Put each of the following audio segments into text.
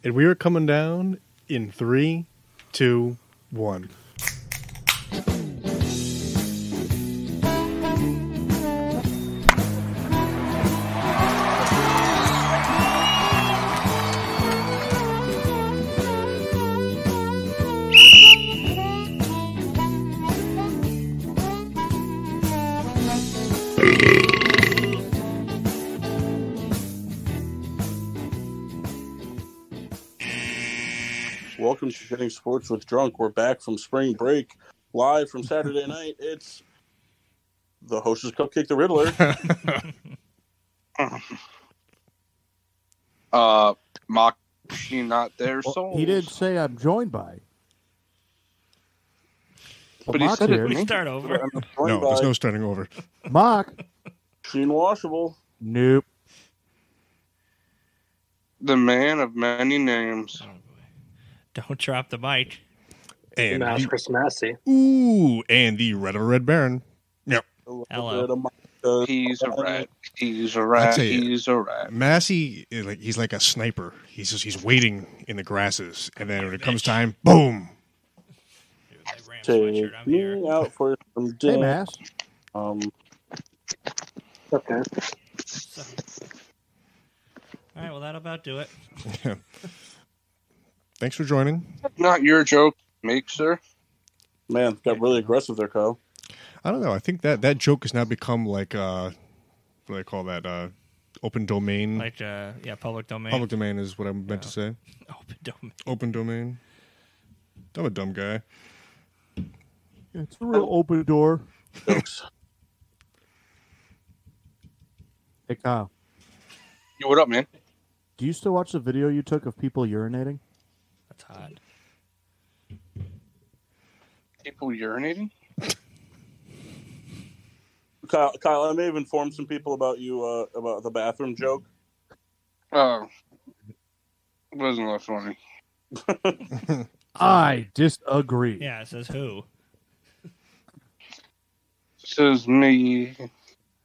And we are coming down in 3, 2, 1. Welcome to Getting Sports with Drunk. We're back from spring break, live from Saturday night. It's the hostess Cupcake the Riddler. Mock she not there, so He did say I'm joined by. But he said here. it. We start over. No, there's no starting over. Mock. Sheen Washable. Nope. The man of many names. Oh, boy. Don't drop the mic. And Chris Massey. and the Red of a Red Baron. Yep. Hello. He's a rat. He's a rat. He's a rat. Massey is he's like a sniper. He's waiting in the grasses, and then when it comes time, boom. Take me out for some dinner. Hey, Mass. Okay. All right, well, that'll about do it. Thanks for joining. Not your joke, Mixer. Man, got really aggressive there, Kyle. I don't know. I think that joke has now become like what do they call that? Open domain. Like, public domain. Public domain is what I meant to say. Open domain. Open domain. I'm a dumb guy. It's a real open door. Jokes. Hey, Kyle. Yo, what up, man? Do you still watch the video you took of people urinating? That's hot. People urinating? Kyle, I may have informed some people about you about the bathroom joke. Oh. Wasn't that funny? I disagree. Yeah, it says who. Says me. And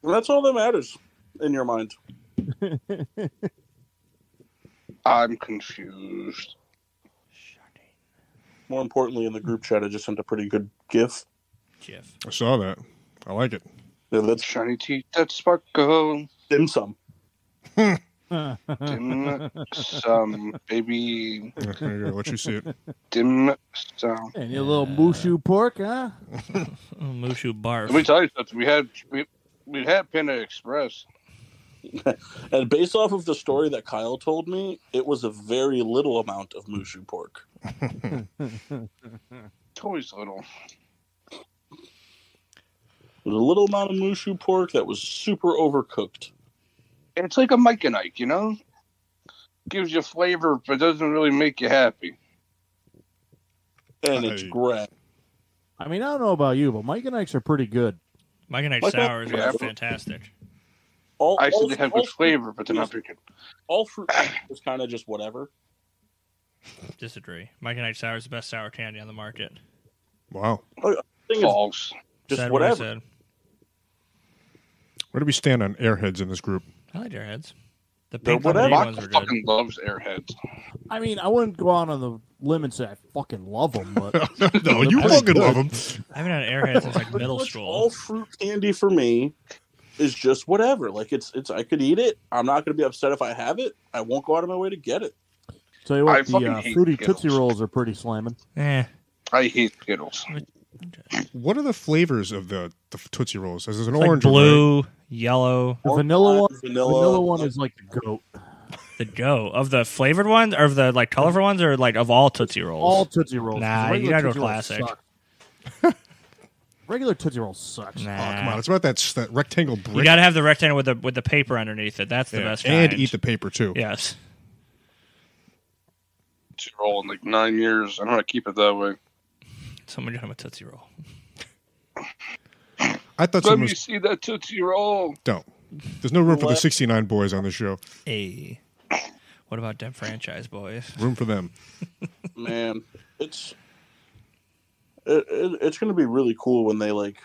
that's all that matters in your mind. I'm confused. More importantly, in the group chat, I just sent a pretty good GIF. Jeff. I saw that. I like it. Yeah, that's Shiny teeth that sparkle. dim sum. Dim sum, baby. There you go. Let you see it. Dim sum. And your little mushu pork, huh? Mushu barf. Let me tell you something. We had Panda Express. And based off of the story that Kyle told me, it was a very little amount of mushu pork. Toys little. It was a little amount of mushu pork that was super overcooked. It's like a Mike and Ike, you know? Gives you flavor, but doesn't really make you happy. And it's great. I mean, I don't know about you, but Mike and Ike's are pretty good. Mike and Ike Like sours yeah. are fantastic. I said they have good flavor, but they're not very good. All fruit is kind of just whatever. Disagree. Mike and Ike sour is the best sour candy on the market. Wow. The thing is False. just Said what I whatever. said. Where do we stand on airheads in this group? I like Airheads. The They're pink whatever. lemonade Mock ones are good. fucking loves Airheads. I mean, I wouldn't go out on the limb and say I fucking love them, but No, you They're fucking good. love them. I haven't had Airheads since like Pretty middle much school. all fruit candy for me is just whatever. Like it's I could eat it. I'm not going to be upset if I have it. I won't go out of my way to get it. tell you I what, fucking the hate fruity Skittles. Tootsie Rolls are pretty slamming. Eh. I hate Skittles. What are the flavors of the Tootsie Rolls? There's an It's like orange one, blue, yellow, The Orange vanilla one, one, vanilla one is like the goat. the dough. Of the flavored ones, or of the like colorful ones, or like of all Tootsie Rolls? All Tootsie Rolls. Nah, Regular you gotta go Tootsie Rolls classic. suck. Regular Tootsie Rolls sucks. Nah. Oh, come on. It's about that rectangle brick. You got to have the rectangle with the paper underneath it. That's the Yeah, best and kind. eat the paper, too. Yes. Tootsie Roll in like 9 years. I don't know how to keep it that way. Someone have a Tootsie Roll. I thought Let someone me was... see that Tootsie Roll. Don't. There's no room for the 69 boys on the show. Hey. What about them franchise boys? Room for them. Man, it's going to be really cool when they like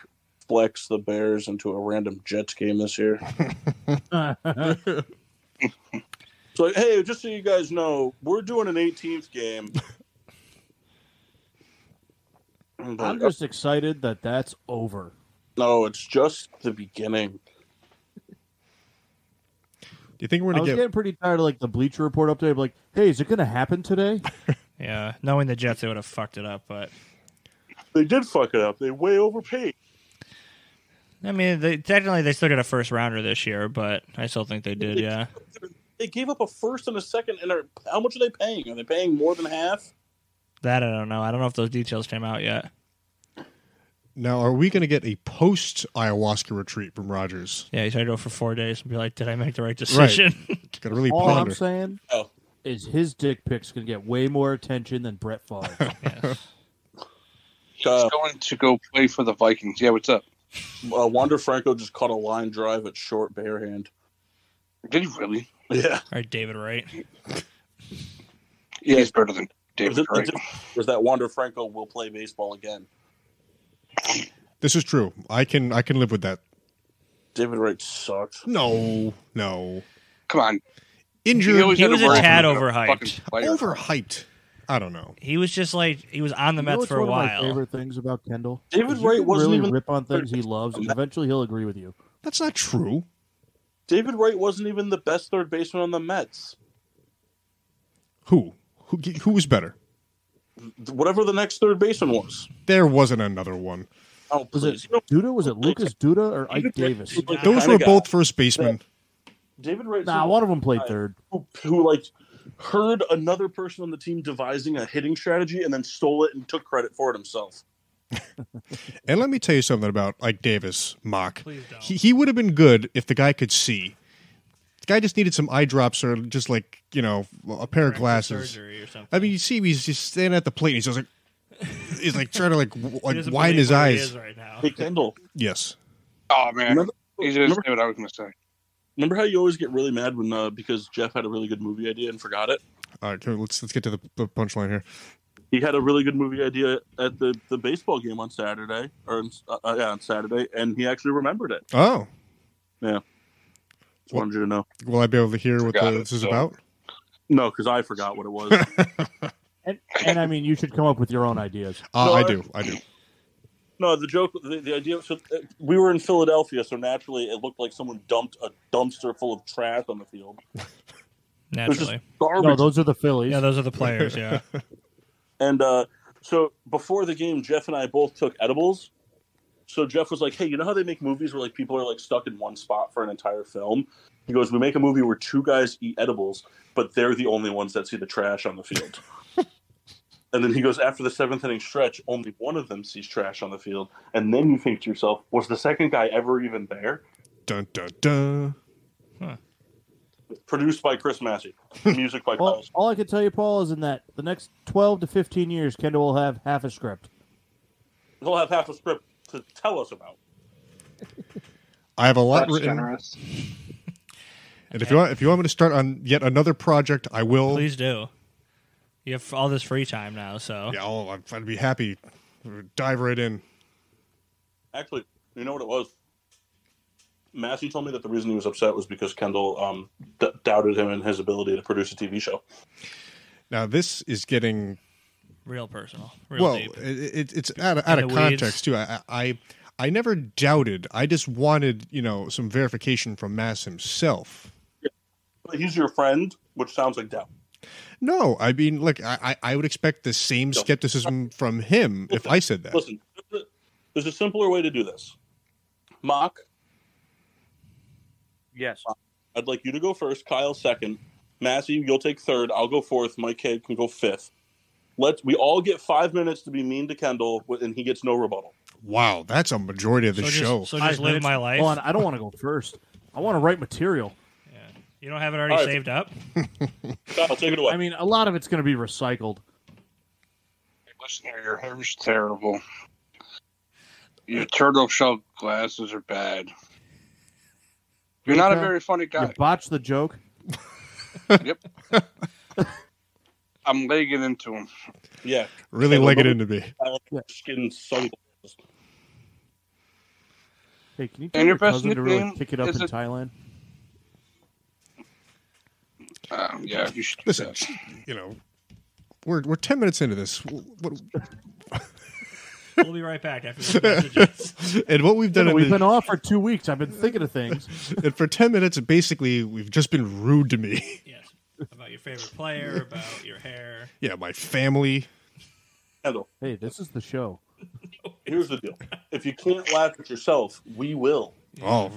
flex the Bears into a random Jets game this year. So, hey, just so you guys know, we're doing an 18th game. I'm just excited that that's over. No, it's just the beginning. Do you think we're I going was to getting pretty tired of like the Bleacher Report update. Like, hey, is it going to happen today? Yeah, knowing the Jets, they would have fucked it up, but They did fuck it up. They way overpaid. I mean, technically they still got a first rounder this year, but I still think they did. Yeah, They gave up a first and a second, and how much are they paying? Are they paying more than half? that I don't know. I don't know if those details came out yet. Now, are we going to get a post-ayahuasca retreat from Rodgers? Yeah, he's tried to go for 4 days and be like, "Did I make the right decision?" Got to really All ponder. I'm saying is his dick pic's going to get way more attention than Brett Favre. Yes. He's going to go play for the Vikings. Yeah, what's up? Wander Franco just caught a line drive at short barehand. Did he really? Yeah. All right, David Wright. Yeah, he's better than David Wright. Was that Wander Franco will play baseball again? This is true. I can live with that. David Wright sucks. No. Come on. Injured. He was a tad overhyped. Overhyped. I don't know. He was just like he was on the Mets for a one while. Of my favorite things about Kendall. David is you Wright can wasn't really even rip on things he loves, and eventually he'll agree with you. That's not true. David Wright wasn't even the best third baseman on the Mets. Who was better? Whatever the next third baseman was. There wasn't another one. Oh, Was please. it Duda? Was it Lucas Duda or Ike Davis? Those were both first basemen. David Wright. Nah, one of them played third. Who heard another person on the team devising a hitting strategy and then stole it and took credit for it himself. And let me tell you something about Ike Davis, Mock. Please don't. He would have been good if the guy could see. The guy just needed some eye drops or just a pair of glasses. Surgery or something. I mean, you see, he's just standing at the plate. And he's just like trying to He doesn't widen his believe where he eyes. is right now. Hey, Kendall. Yes. Oh, man. He just said what I was going to say. Remember how you always get really mad when because Jeff had a really good movie idea and forgot it? All right, let's get to the punchline here. He had a really good movie idea at the baseball game on Saturday, on Saturday, and he actually remembered it. Oh. Yeah. Just wanted you to know. Will I be able to hear what this is about? No, because I forgot what it was. And I mean, you should come up with your own ideas. I do. No, the joke, the idea. So we were in Philadelphia, so naturally it looked like someone dumped a dumpster full of trash on the field. Naturally. Garbage. No, those are the Phillies. Yeah, those are the players. Yeah. And so before the game, Jeff and I both took edibles. So Jeff was like, "Hey, you know how they make movies where people are stuck in one spot for an entire film?" He goes, "We make a movie where two guys eat edibles, but they're the only ones that see the trash on the field." And then he goes, after the seventh inning stretch, only one of them sees trash on the field. And then you think to yourself, was the second guy ever even there? Dun, dun, dun. Huh. Produced by Chris Massey. Music by Well, Kyle. all I can tell you, Paul, is in that the next 12 to 15 years, Kendall will have half a script. He'll have half a script to tell us about. I have a lot That's written. generous. And if you want me to start on yet another project, I will. Please do. You have all this free time now, so Yeah, I'd be happy. Dive right in. Actually, you know what it was? Massey told me that the reason he was upset was because Kendall doubted him and his ability to produce a TV show. Now this is getting real personal, real deep. It's out of the context too. I never doubted. I just wanted some verification from Mass himself. Yeah. But he's your friend, which sounds like doubt. No, I mean, I would expect the same skepticism from him if I said that. Listen, there's a simpler way to do this. Mock, Yes. I'd like you to go first, Kyle second. Massey, you'll take third. I'll go fourth. Mike K can go fifth. We all get 5 minutes to be mean to Kendall, and he gets no rebuttal. Wow, that's a majority of the show. So just live my life. Hold on, I don't want to go first. I want to write material. Yeah. You don't have it already saved up? Kyle, take it away. I mean, a lot of it's going to be recycled. Listen here, your hair's terrible. Your turtle shell glasses are bad. You're not a very funny You guy. botched the joke. Yep. I'm legging into him. Yeah. Really leg it into me. Skin sunglasses. Hey, can you And tell your your best cousin to really nickname kick it up is in it- Thailand? Yeah, you should. Listen, you know, we're 10 minutes into this. We'll be right back after these messages. And what we've done, We've been off for 2 weeks. I've been thinking of things. and for 10 minutes, basically, we've just been rude to me. Yes. About your favorite player, about your hair. Yeah, my family. Kendall, Hey, this is the show. here's the deal. If you can't laugh at yourself, we will. Oh,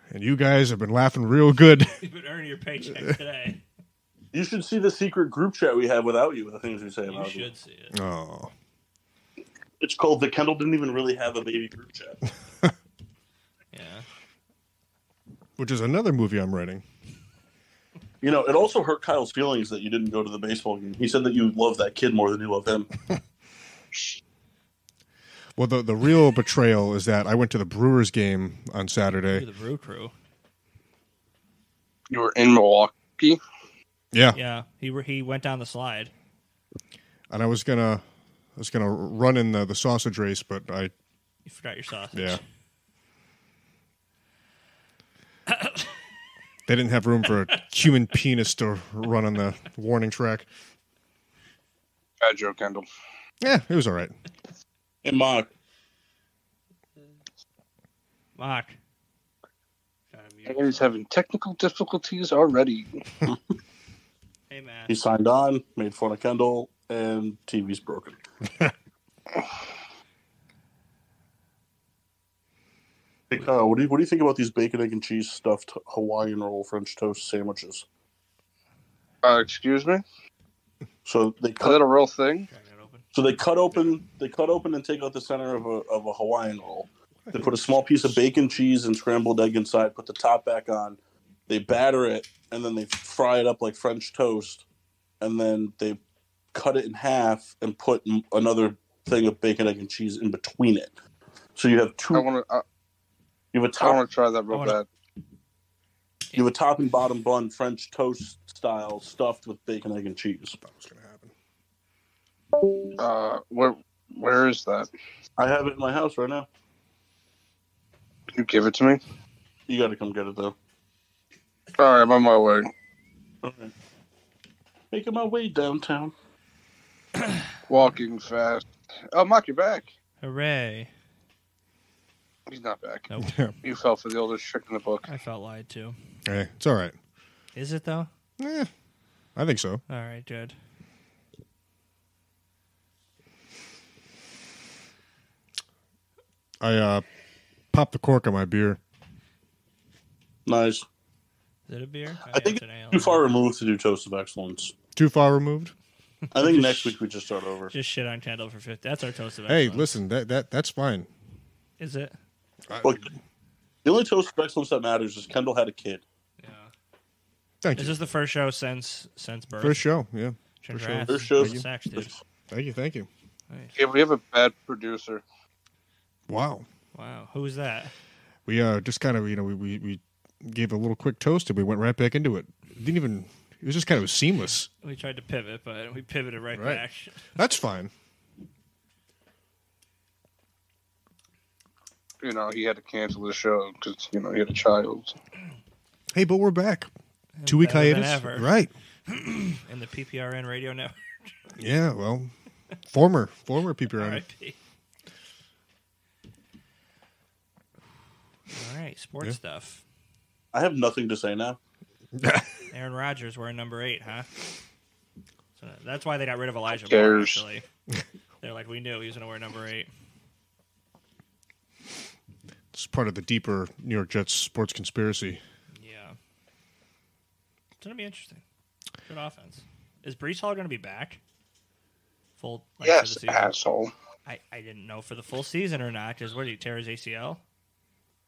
and you guys have been laughing real good. You've been earning your paycheck today. You should see the secret group chat we have without you, the things we say You about you. should see it. Oh, It's called the Kendall didn't even really have a baby group chat. Yeah. which is another movie I'm writing. You know, it also hurt Kyle's feelings that you didn't go to the baseball game. He said that you love that kid more than you love him. Well, the real betrayal is that I went to the Brewers game on You're Saturday. the Brew Crew. You were in Milwaukee. Yeah, Yeah. He went down the slide. and I was gonna run in the sausage race, but You forgot your sausage. yeah. They didn't have room for a human penis to run on the warning track. Bad joke, Kendall. Yeah, it was all right. And Mark, Mark. He's having technical difficulties already. Hey, man. he signed on, made fun of Kendall, and TV's broken. Hey, Kyle, what do you think about these bacon, egg, and cheese stuffed Hawaiian roll French toast sandwiches? Excuse me? So they Is cut. that a real thing? Crack it open. So they cut open and take out the center of a Hawaiian roll. They put a small piece of bacon, cheese, and scrambled egg inside. Put the top back on. They batter it, and then they fry it up like French toast. And then they cut it in half and put another thing of bacon, egg, and cheese in between it. So you have two. I want to. You have a I top. want to try that real bad. You have a top and bottom bun, French toast style, stuffed with bacon, egg, and cheese. That was gonna happen. Where is that? I have it in my house right now. Can you give it to me? You got to come get it though. All right, I'm on my way. Okay. Making my way downtown. Walking fast. Oh, Mark, you're back. Hooray. He's not back. Nope. You fell for the oldest trick in the book. I felt lied to. Hey, it's all right. Is it, though? I think so. All right, good. I popped the cork on my beer. Nice. Is it a beer? I think it's an ale. Too far removed to do Toast of Excellence. Too far removed. I think next week we just start over. Just shit on Kendall for 50. That's our toast of Hey, excellence. listen, that's fine. Is it? Look, the only Toast of Excellence that matters is Kendall had a kid. Yeah. Thank Is you. this the first show since birth? First show, yeah. Congrats. First show. Good sex, dude. Thank you. Nice. Yeah, we have a bad producer. Wow. Wow. Who was that? We just kind of, we gave a little quick toast and we went right back into it. It was just kind of seamless. We tried to pivot, but we pivoted right Right. back. That's fine. You know, he had to cancel the show because, he had a child. Hey, but we're back. 2-week Better than hiatus. ever. Right. In the PPRN radio network. Yeah, well, former PPR. RIP. All right, sports Yeah. stuff. I have nothing to say now. Aaron Rodgers wearing number 8, huh? So that's why they got rid of Elijah Moore, cares? actually. They're like, we knew he was going to wear number 8. It's part of the deeper New York Jets sports conspiracy. Yeah. It's going to be interesting. Good offense. Is Brees Hall going to be back? Full for the Yes, season? asshole. I didn't know for the full season or not. Because what did he tear his ACL?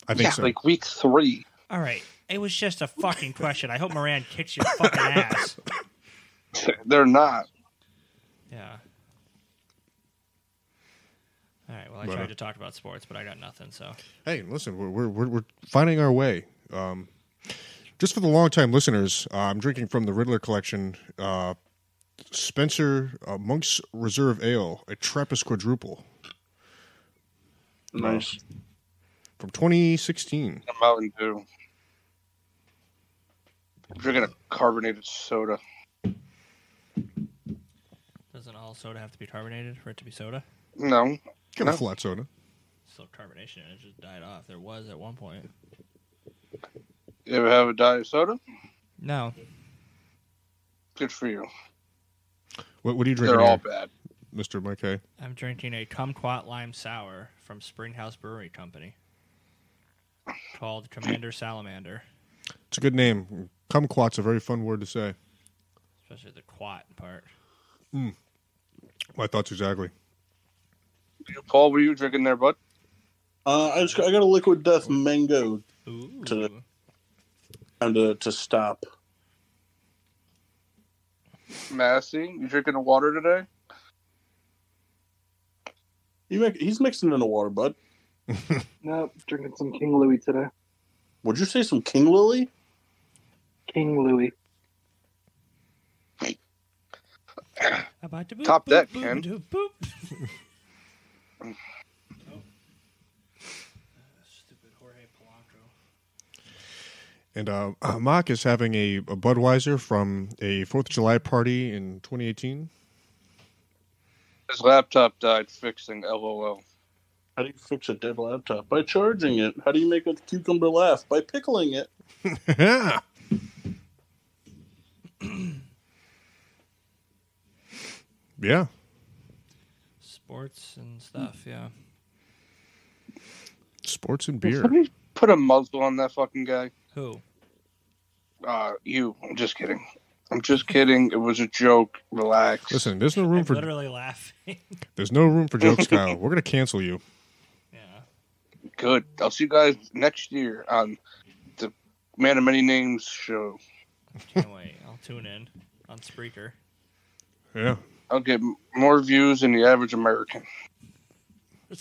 I think so. like week 3. All right. It was just a fucking question. I hope Moran kicks your fucking ass. They're not. Yeah. All right. Well, I But, tried to talk about sports, but I got nothing. So Hey, listen, we're finding our way. Just for the long-time listeners, I'm drinking from the Riddler collection, Spencer Monk's Reserve Ale, a Trappist Quadruple Nice. from 2016. A Mountain Dew. Drinking a carbonated soda. Doesn't all soda have to be carbonated for it to be soda? No. Get a flat soda. Still carbonation, and it just died off. There was at one point. You ever have a diet soda? No. Good for you. What are you drinking? They're all here, bad. Mr. Mike Hay? I'm drinking a Kumquat Lime Sour from Springhouse Brewery Company called Commander Salamander. It's a good name. Kumquat's a very fun word to say. Especially the quat part. My thoughts exactly. Paul, what are you drinking there, bud? I got a Liquid Death mango Ooh. time to stop. Massey, you drinking the water today? He's mixing in the water, bud. No, drinking some King Louis today. Would you say some King Lily? King Louis. Top that, Ken. Stupid Jorge Polanco. And Mark is having a Budweiser from a 4th of July party in 2018. His laptop died fixing LOL. How do you fix a dead laptop? By charging it. How do you make a cucumber laugh? By pickling it. Yeah. Yeah. Sports and stuff, yeah. Sports and beer. Somebody put a muzzle on that fucking guy. Who? You. I'm just kidding. I'm just kidding. It was a joke. Relax. Listen, there's no room I'm for literally laughing. there's no room for jokes, Kyle. We're gonna cancel you. Yeah. Good. I'll see you guys next year on the Man of Many Names show. Can't wait. I'll tune in on Spreaker. Yeah. I'll get more views than the average American.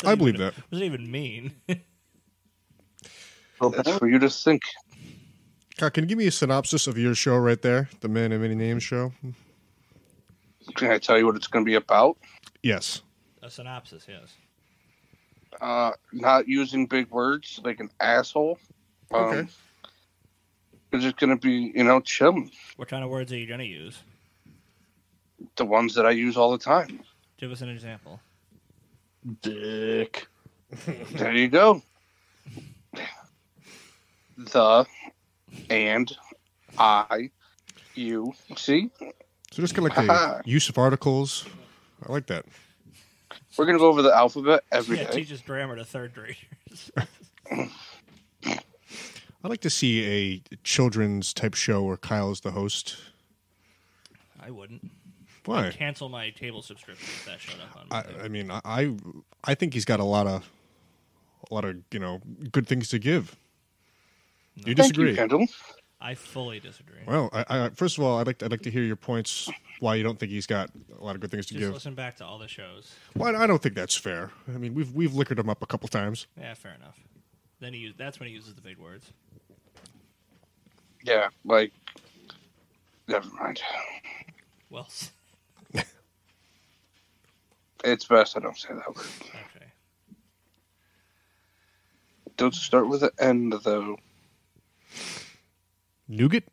I believe that. What does it even mean? That's for you to think. Kyle, can you give me a synopsis of your show right there, the Man of Many Names show? Can I tell you what it's going to be about? Yes. A synopsis, yes. Not using big words like an asshole. Okay. It's just going to be, chilling. What kind of words are you going to use? The ones that I use all the time. Give us an example. Dick. There you go. The, and, I, you. See? So just kind of like the use of articles. I like that. We're going to go over the alphabet every Yeah, day. teaches grammar to third graders. I'd like to see a children's type show where Kyle is the host. I wouldn't. Why? I'd cancel my table subscription if that showed up on my I mean, I think he's got a lot of good things to give. Do you Thank disagree? you, Kendall. I fully disagree. Well, I first of all, I'd like to hear your points why you don't think he's got a lot of good things to Just give. listen back to all the shows. Well, I don't think that's fair. I mean, we've liquored him up a couple times. Yeah, fair enough. Then that's when he uses the big words. Yeah, never mind. Well, It's best I don't say that word. okay. Don't start with an N, though. Nougat?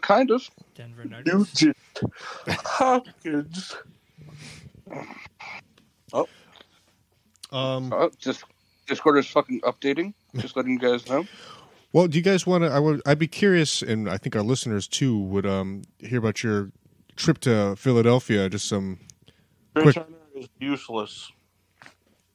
Kind of. Denver Nuggets. Nugent. Hopkins. Discord is fucking updating. Just letting you guys know. Well, do you guys want to? I'd be curious, and I think our listeners too would hear about your trip to Philadelphia. Just some. Trey Turner is useless.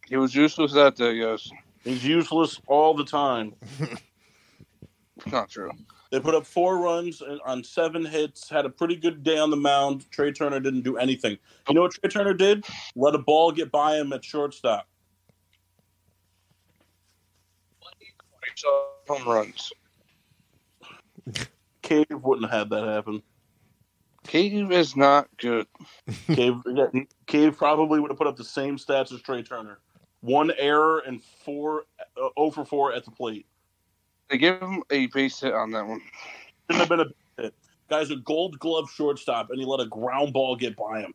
He was useless that day, yes. He's useless all the time. It's not true. They put up 4 runs on 7 hits, had a pretty good day on the mound. Trey Turner didn't do anything. You know what Trey Turner did? Let a ball get by him at shortstop. Home runs. Cave wouldn't have had that happen. Cave is not good. Cave probably would have put up the same stats as Trey Turner. 1 error and 0 for 4 at the plate. They gave him a base hit on that one. Shouldn't have been a base hit. Guy's a Gold Glove shortstop, and he let a ground ball get by him.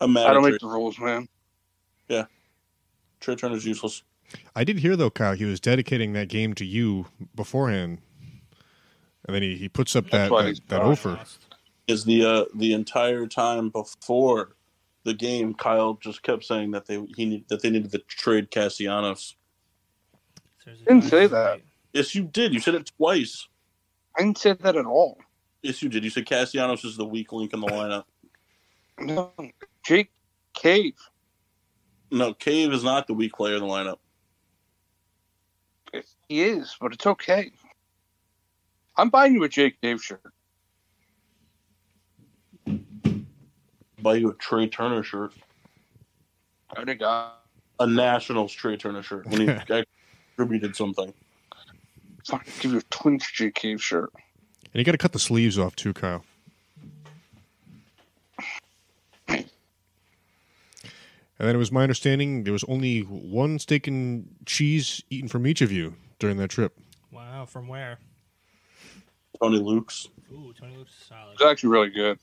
I'm mad I don't at make the rules, man. Trey Turner's useless. I did hear, though, Kyle, he was dedicating that game to you beforehand. And then he puts up that offer. Is the entire time before the game, Kyle just kept saying that they needed to trade Castellanos. Didn't say that. Yes, you did. You said it twice. I didn't say that at all. Yes, you did. You said Castellanos is the weak link in the lineup. No, Jake Cave. No, Cave is not the weak player in the lineup. He is, but it's okay. I'm buying you a Jake Cave shirt. Buy you a Trey Turner shirt. I already got a Nationals Trey Turner shirt when he contributed something. Fucking give you a Twins Jake Cave shirt. And you got to cut the sleeves off too, Kyle. And then it was my understanding there was only one steak and cheese eaten from each of you during that trip. Wow, from where? Tony Luke's. Ooh, Tony Luke's is solid. It's actually really good.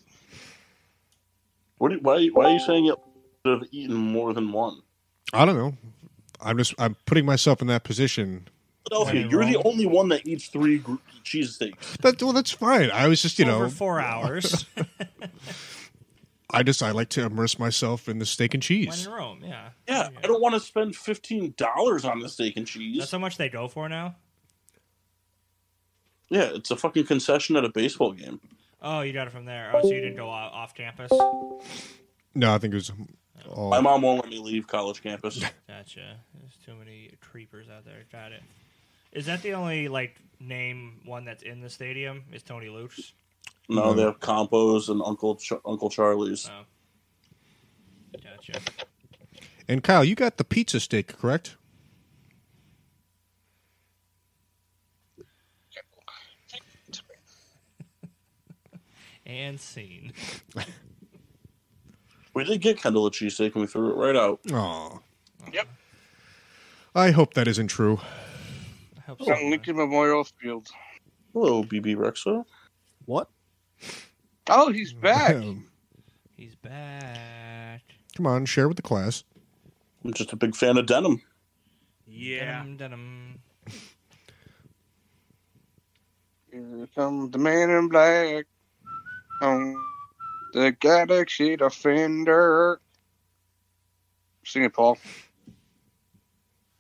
Why are you saying it should have eaten more than one? I don't know. I'm putting myself in that position. Philadelphia, you're the only one that eats 3 cheesesteaks. That's fine. I was just, Over 4 hours. I like to immerse myself in the steak and cheese. When in Rome, yeah. Yeah, I don't want to spend $15 on the steak and cheese. That's how much they go for now? Yeah, it's a fucking concession at a baseball game. Oh, you got it from there. Oh, so you didn't go off campus? No, I think it was all... My mom won't let me leave college campus. Gotcha. There's too many creepers out there. Got it. Is that the only, name one that's in the stadium? Is Tony Luke's? No, they have Campos and Uncle Charlie's. Oh. Gotcha. And Kyle, you got the pizza steak, correct? And scene. We did get Kendall a cheesesteak and we threw it right out. Aw. Yep. I hope that isn't true. I hope so. On Lincoln Memorial Field. Hello, BB Rexo. What? Oh, he's back. He's back. Come on, share with the class. I'm just a big fan of denim. Yeah. Denim. Here comes the man in black on the Galaxy Defender. Sing it, Paul.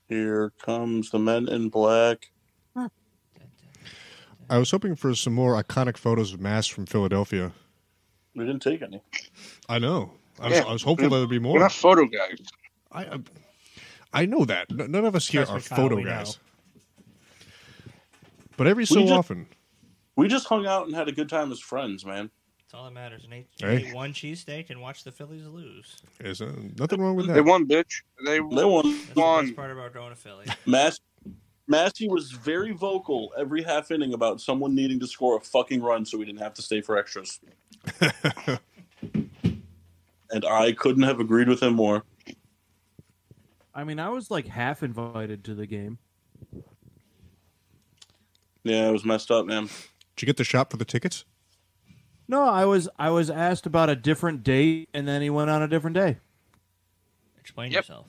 Here comes the men in black. I was hoping for some more iconic photos of masks from Philadelphia. We didn't take any. I know. I was hopeful there would be more. We're not photo guys. I know that. None of us here Trust are me, Kyle, photo we guys. But every so often. We just hung out and had a good time as friends, man. That's all that matters. And Hey. ate one cheesesteak and watch the Phillies lose. There's nothing wrong with that. They won, bitch. They won. That's the won. best part about going to Philly. Massey was very vocal every half inning about someone needing to score a fucking run so we didn't have to stay for extras. And I couldn't have agreed with him more. I mean, I was half invited to the game. Yeah, it was messed up, man. Did you get the shop for the tickets? No, I was asked about a different date, and then he went on a different day. Explain Yep. yourself.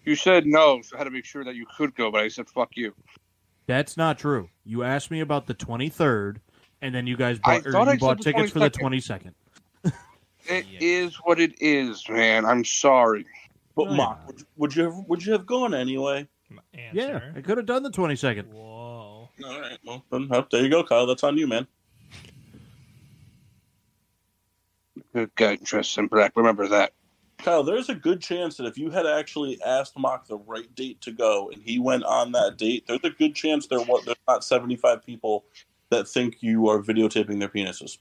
You said no, so I had to make sure that you could go, but I said fuck you. That's not true. You asked me about the 23rd, and then you guys I bought, thought I you bought said the tickets for the 22nd. 22nd. It Yeah. is what it is, man. I'm sorry. But No, Mock, you're would you have gone anyway? Answer. Yeah, I could have done the 22nd. Whoa. All right, well then, there you go, Kyle. That's on you, man. Good guy dressed in black. Remember that. Kyle, there's a good chance that if you had actually asked Mock the right date to go and he went on that date, there's a good chance there's not 75 people that think you are videotaping their penises.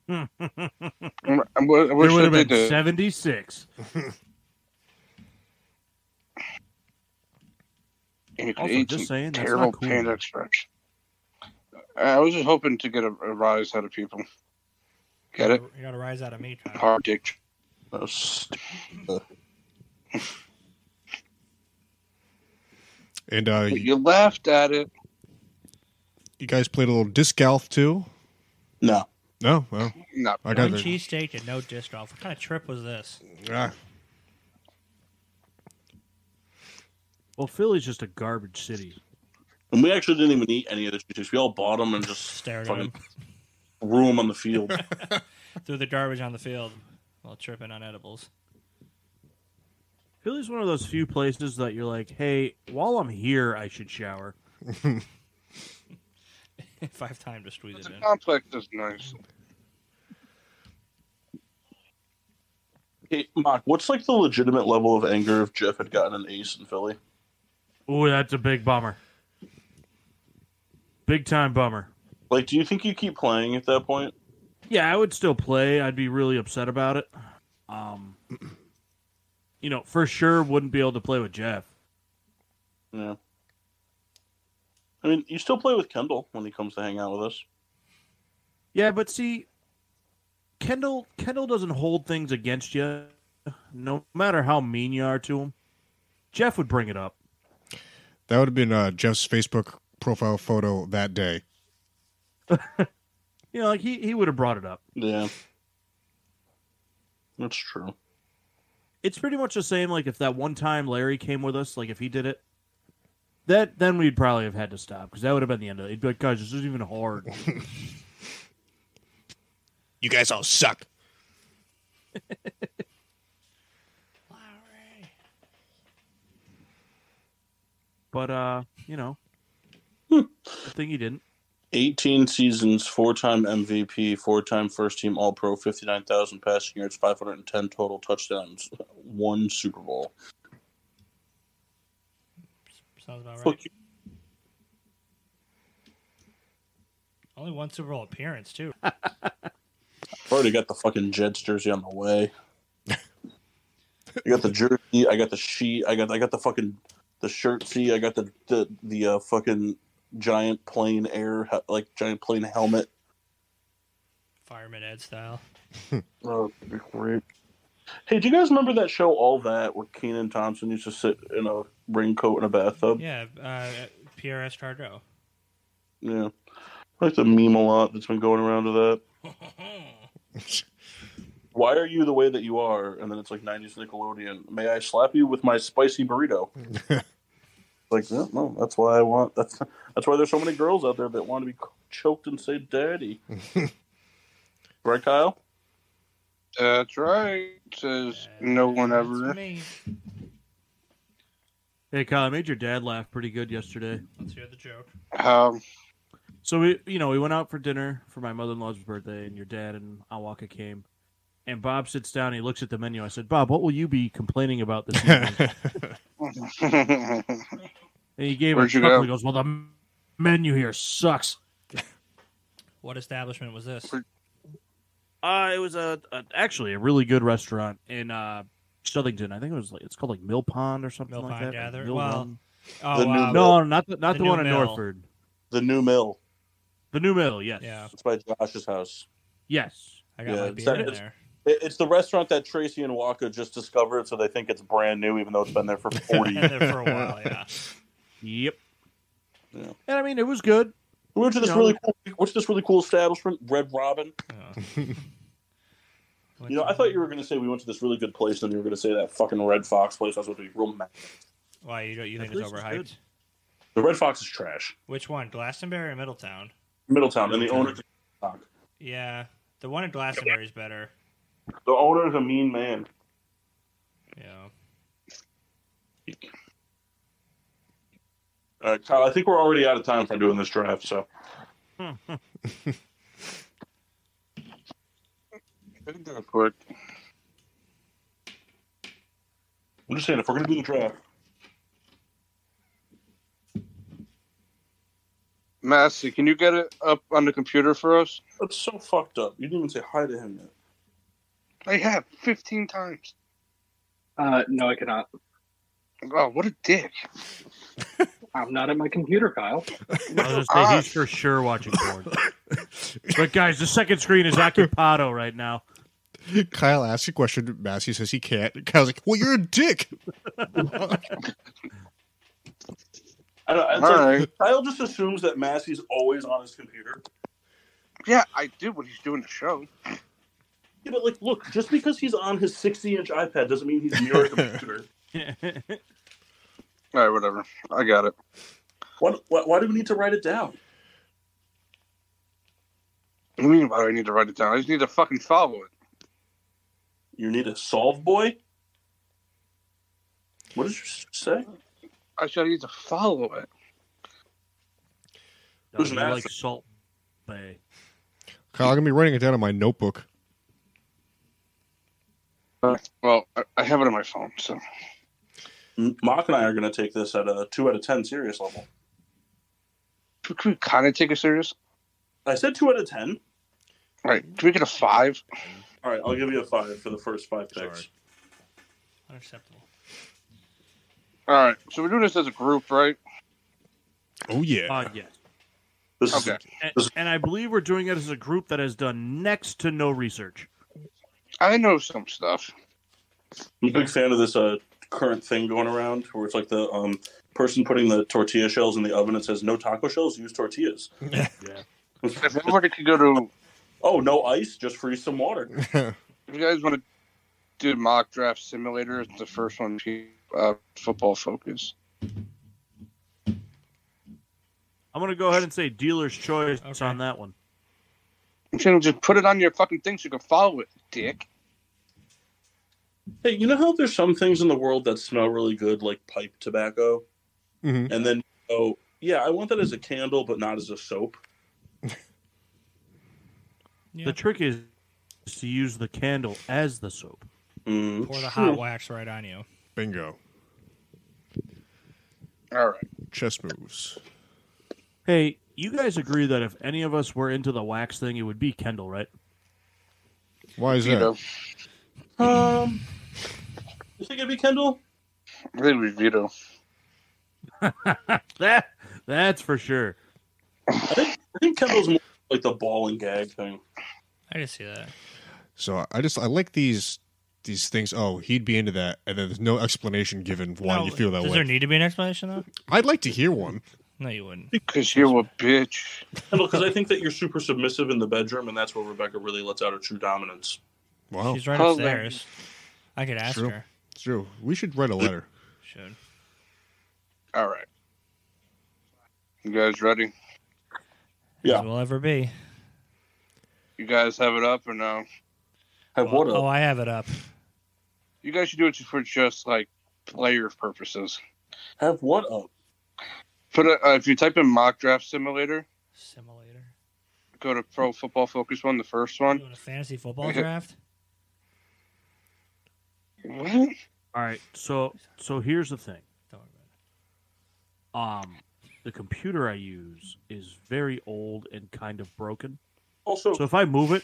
I There wish would have that they been did. 76. And you could Also, eat just some saying, that's terrible not cool. Panda Express. I was just hoping to get a rise out of people. Get it? You got to rise out of me, Kyle. Hard dick. That was stupid. And You laughed at it. you guys played a little disc golf too? No. No? Well, No. I got One it. cheesesteak and no disc golf. What kind of trip was this? Ah. Well, Philly's just a garbage city. And we actually didn't even eat any of the cheesesteaks. We all bought them and just Stared at fucking him. threw them on the field. Threw the garbage on the field while tripping on edibles. Philly's one of those few places that you're like, hey, while I'm here, I should shower. If I have time to squeeze it The in. complex is nice. Hey, Mark, what's like the legitimate level of anger if Jeff had gotten an ace in Philly? Ooh, that's a big bummer. Big time bummer. Like, do you think you keep playing at that point? Yeah, I would still play. I'd be really upset about it. For sure wouldn't be able to play with Jeff. Yeah. I mean, you still play with Kendall when he comes to hang out with us. Yeah, but see, Kendall doesn't hold things against you, no matter how mean you are to him. Jeff would bring it up. That would have been Jeff's Facebook profile photo that day. Like he would have brought it up. Yeah. That's true. It's pretty much the same. Like if that one time Larry came with us, like if he did it, then we'd probably have had to stop because that would have been the end of it. He'd be like, guys, this isn't even hard. You guys all suck. Lowry. But good thing he didn't. 18 seasons, 4-time MVP, 4-time first team All-Pro, 59,000 passing yards, 510 total touchdowns, 1 Super Bowl. Sounds about Fuck right. you. Only 1 Super Bowl appearance, too. I've already got the fucking Jets jersey on the way. I got the jersey, I got the sheet, I got the fucking the shirt. See, I got the fucking giant plane giant plane helmet. Fireman Ed style. Oh, that'd be great. Hey, do you guys remember that show All That where Kenan Thompson used to sit in a raincoat in a bathtub? Yeah, PRS Cardot. Yeah. I like the meme a lot that's been going around to that. Why are you the way that you are? And then it's like 90s Nickelodeon. May I slap you with my spicy burrito? Like, no, that's why I want. That's why there's so many girls out there that want to be choked and say daddy. Right, Kyle? That's right. Says no one ever. That's me. Hey, Kyle, I made your dad laugh pretty good yesterday. Let's hear the joke. So we went out for dinner for my mother-in-law's birthday, and your dad and Awaka came. And Bob sits down, and he looks at the menu. I said, Bob, what will you be complaining about this evening? And he gave Where'd a you chuckle. go? He goes, well, the menu here sucks. What establishment was this? It was actually a really good restaurant in Southington. I think it's called like Mill Pond or something Mill like Pond that. Gather? Mill Well, Run. Oh, The new wow. Mill. No, not the The one New in Mill. Northford. The New Mill. The New Mill, yes. Yeah, It's by Josh's house. Yes. I got Yeah, my it's beer that- in it's- there. It's the restaurant that Tracy and Waka just discovered, so they think it's brand new, even though it's been there for 40 Been years. there for a while, yeah. Yep. Yeah. And I mean, it was good. We went to this really cool establishment, Red Robin. Yeah. I thought you were going to say we went to this really good place, and you were going to say that fucking Red Fox place. I was going to be real mad. Why, you think That it's place is overhyped? good. The Red Fox is trash. Which one, Glastonbury or Middletown? Middletown, and the owner's a cock. Yeah, the one in Glastonbury is better. The owner's a mean man. Yeah. All right, Kyle, I think we're already out of time for doing this draft, so. Quick. I'm just saying, if we're going to do the draft, Massey, can you get it up on the computer for us? that's so fucked up. You didn't even say hi to him yet. I have 15 times. No, I cannot. Oh, what a dick. I'm not at my computer, Kyle. I was going to say, he's for sure watching porn. But guys, the second screen is occupado right now. Kyle asks a question. Massey says he can't. Kyle's like, well, you're a dick. I don't, it's All like, right. Kyle just assumes that Massey's always on his computer. Yeah, I do what he's doing the show. Yeah, but look, just because he's on his 60-inch iPad doesn't mean he's near a computer. All right, whatever. I got it. Why do we need to write it down? What do you mean, why do I need to write it down? I just need to fucking follow it. You need a solve boy? What did you say? I said I need to follow it. Who's You an like athlete? Salt Bay. Kyle, I'm gonna be writing it down in my notebook. Well, I have it on my phone, so. Mock and I are going to take this at a 2 out of 10 serious level. Can we kind of take it serious? I said 2 out of 10. All right, can we get a 5? All right, I'll give you a 5 for the first 5 picks. Sorry. Unacceptable. All right, so we're doing this as a group, right? Oh yeah. Yes. This is Okay. And I believe we're doing it as a group that has done next to no research. I know some stuff. I'm a big fan of this current thing going around where it's like the person putting the tortilla shells in the oven. It says no taco shells, use tortillas. Yeah. If everybody could go to, Oh, no ice, just freeze some water. if you guys want to do mock draft simulator, the first one, football focus. I'm going to go ahead and say dealer's choice Okay. on that one. I'm saying just put it on your fucking thing so you can follow it, dick. Hey, you know how there's some things in the world that smell really good, like pipe tobacco? Mhm. And then, oh, yeah, I want that as a candle, but not as a soap. Yeah. The trick is to use the candle as the soap. Mm. Pour the hot wax right on you. Bingo. All right. Chess moves. Hey, you guys agree that if any of us were into the wax thing, it would be Kendall, right? Why is Veto. that? You think it'd be Kendall? I think we veto. That's for sure. I think Kendall's more like the ball and gag thing. I can see that. So I like these things. Oh, he'd be into that, and then there's no explanation given why No, you feel that Does way. there need to be an explanation, though? I'd like to hear one. No, you wouldn't. Because you're a bitch. Kendall, because I think that you're super submissive in the bedroom, and that's where Rebecca really lets out her true dominance. Wow, She's right Well, upstairs. I could ask True. her. it's true. We should write a letter. Should. All right. You guys ready? Yeah. As will ever be. You guys have it up or no? Have what Oh, up? I have it up. You guys should do it for just like player purposes. Have what up? Put if you type in mock draft simulator, Simulator. go to Pro Football Focus one, the first one. Doing a fantasy football draft? What? All right, so here's the thing. Don't worry about it. The computer I use is very old and kind of broken. Also, So if I move it,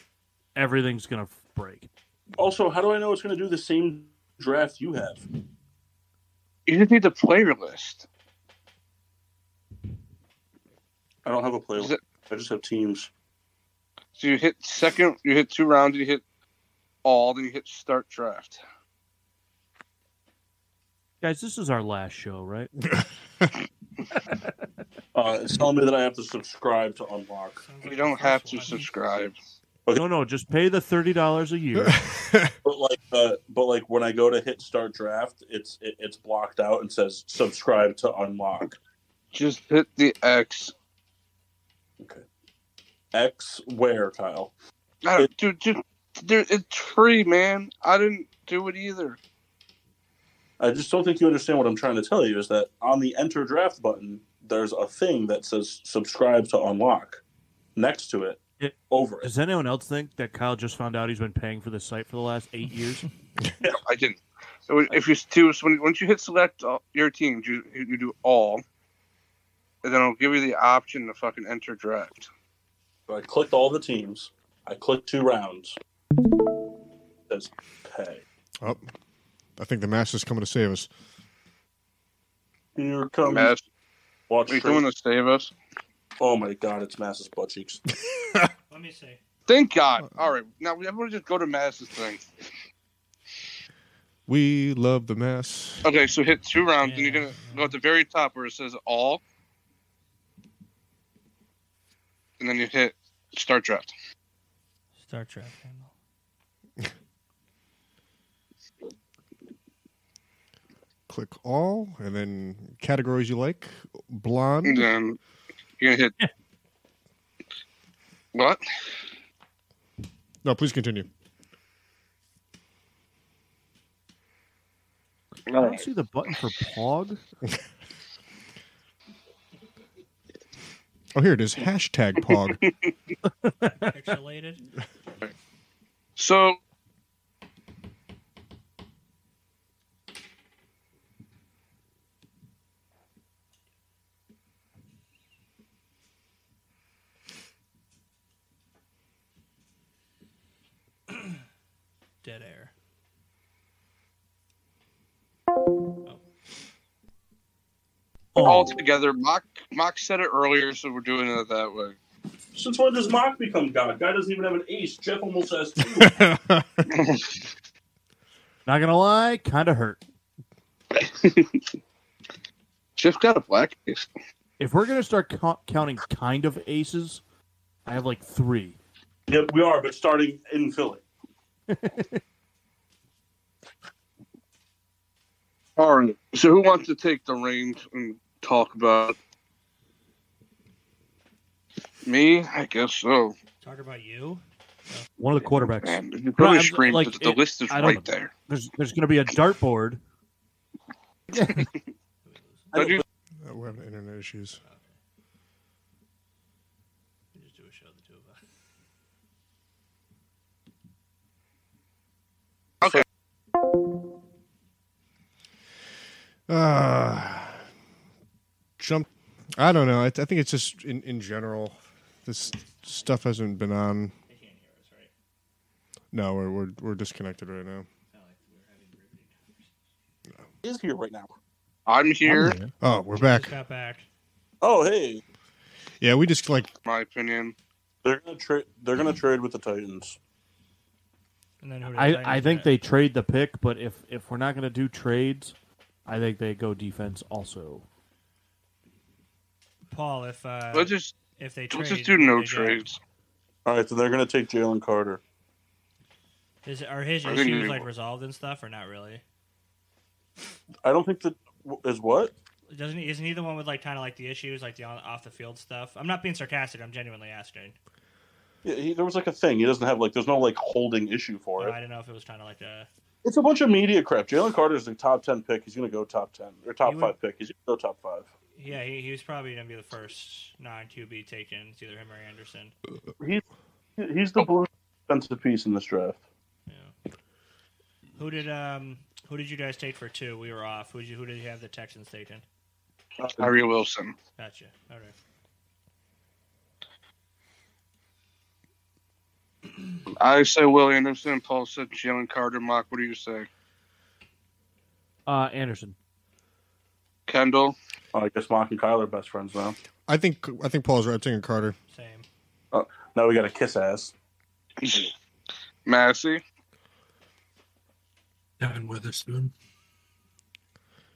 everything's gonna break. how do I know it's going to do the same draft you have? You just need the player list. I don't have a Is playlist. it- I just have teams. So you hit second, you hit 2 rounds, you hit all, then you hit start draft. Guys, this is our last show, right? It's telling me that I have to subscribe to Unlock. Sounds You like don't the have first to one. subscribe. No, just pay the $30 a year. But like when I go to hit start draft, it's blocked out and says subscribe to Unlock. Just hit the X. Okay. X where, Kyle? Dude, it's free, man. I didn't do it either. I just don't think you understand what I'm trying to tell you. Is that on the enter draft button, there's a thing that says subscribe to Unlock next to it. Over it. Does anyone else think that Kyle just found out he's been paying for this site for the last 8 years? I didn't. So if you do, so once you hit select your teams, you do all, and then it'll give you the option to fucking enter draft. So I clicked all the teams. I clicked 2 rounds. It says pay. Oh, I think the master's coming to save us. Here comes Mass, watch. are you doing to save us? Oh my god, it's Mass's butt cheeks. Let me see. Thank God. All right, now everyone just go to Mass's thing. We love the mass. Okay, so hit 2 rounds, and Yeah. you're gonna go at the very top where it says all, and then you hit start draft. Start draft handle. click all, and then categories you like. Blonde. And then you're going to hit. What? No, please continue. I don't see the button for Pog. Oh, here it is. Hashtag Pog. Pixelated. So, Dead air. all together, Mock said it earlier, so we're doing it that way. Since when does Mock become God? Guy doesn't even have an ace. Jeff almost has two. Not gonna lie, kind of hurt. Jeff got a black ace. If we're gonna start counting kind of aces, I have like 3. Yep, we are, but starting in Philly. All right. So who wants to take the reins and talk about it? Me? I guess so. Talk about you. One of the quarterbacks. Man, you probably I'm- screamed, like, but the list is I don't right know. there. There's gonna be a dartboard. Don't you- We're having internet issues. We just do a show, the two of us. Okay. Jump. I don't know. I think it's just in general, this stuff hasn't been on. They can't hear us, right? No, we're disconnected right now. Sound like we're having riveting conversations. He is here right now. I'm here. Oh, we're back. Just got back. Oh, hey. Yeah, we just like My opinion. They're gonna trade. They're gonna trade with the Titans. And then who did I Titans think get? they trade the pick, but if we're not gonna do trades, I think they go defense also. Paul, if Let's just they trade, let's just do who no they get? trades. All right, so they're gonna take Jalen Carter. Are his I think issues they- like resolved and stuff, or not really? I don't think that is what. Isn't he the one with like kind of like the issues, like the off the field stuff? I'm not being sarcastic. I'm genuinely asking. Yeah, there was like a thing. He doesn't have like. There's no like holding issue for No, it. I don't know if it was kind of like a. It's a bunch of media crap. Jalen Carter's the top 10 pick. He's gonna go top 10 or top He would- 5 pick. He's gonna go top 5. Yeah, he was probably gonna be the first non-QB taken. It's either him or Anderson. He's the blue defensive piece in this draft. Yeah. Who did you guys take for 2? We were off. Who did you have the Texans taken? Tyree Wilson. Gotcha. All right. I say Will Anderson. Paul said Jalen Carter. Mock, what do you say? Anderson. Kendall. I guess Mock and Kyler are best friends now. I think Paul's right. I'm taking Carter. Same. Now we got a kiss ass. Massey. Devin Witherspoon.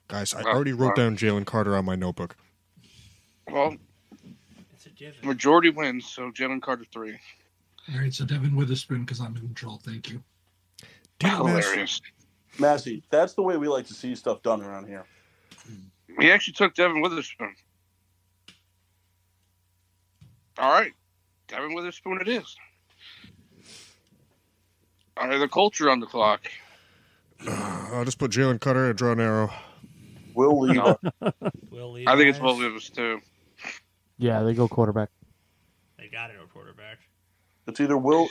Guys, I already wrote down Jalen Carter on my notebook. Well, It's a given. majority wins, so Jalen Carter 3. All right, so Devin Witherspoon because I'm in control. Thank you. Damn, Mass. Hilarious. Massey, that's the way we like to see stuff done around here. He actually took Devin Witherspoon. All right. Devin Witherspoon it is. All right, the culture on the clock. I'll just put Jalen Carter and draw an arrow. Will Levi. Will Levis. I think it's Will Levis, too. Yeah, they go quarterback. They got it at quarterback. It's either Will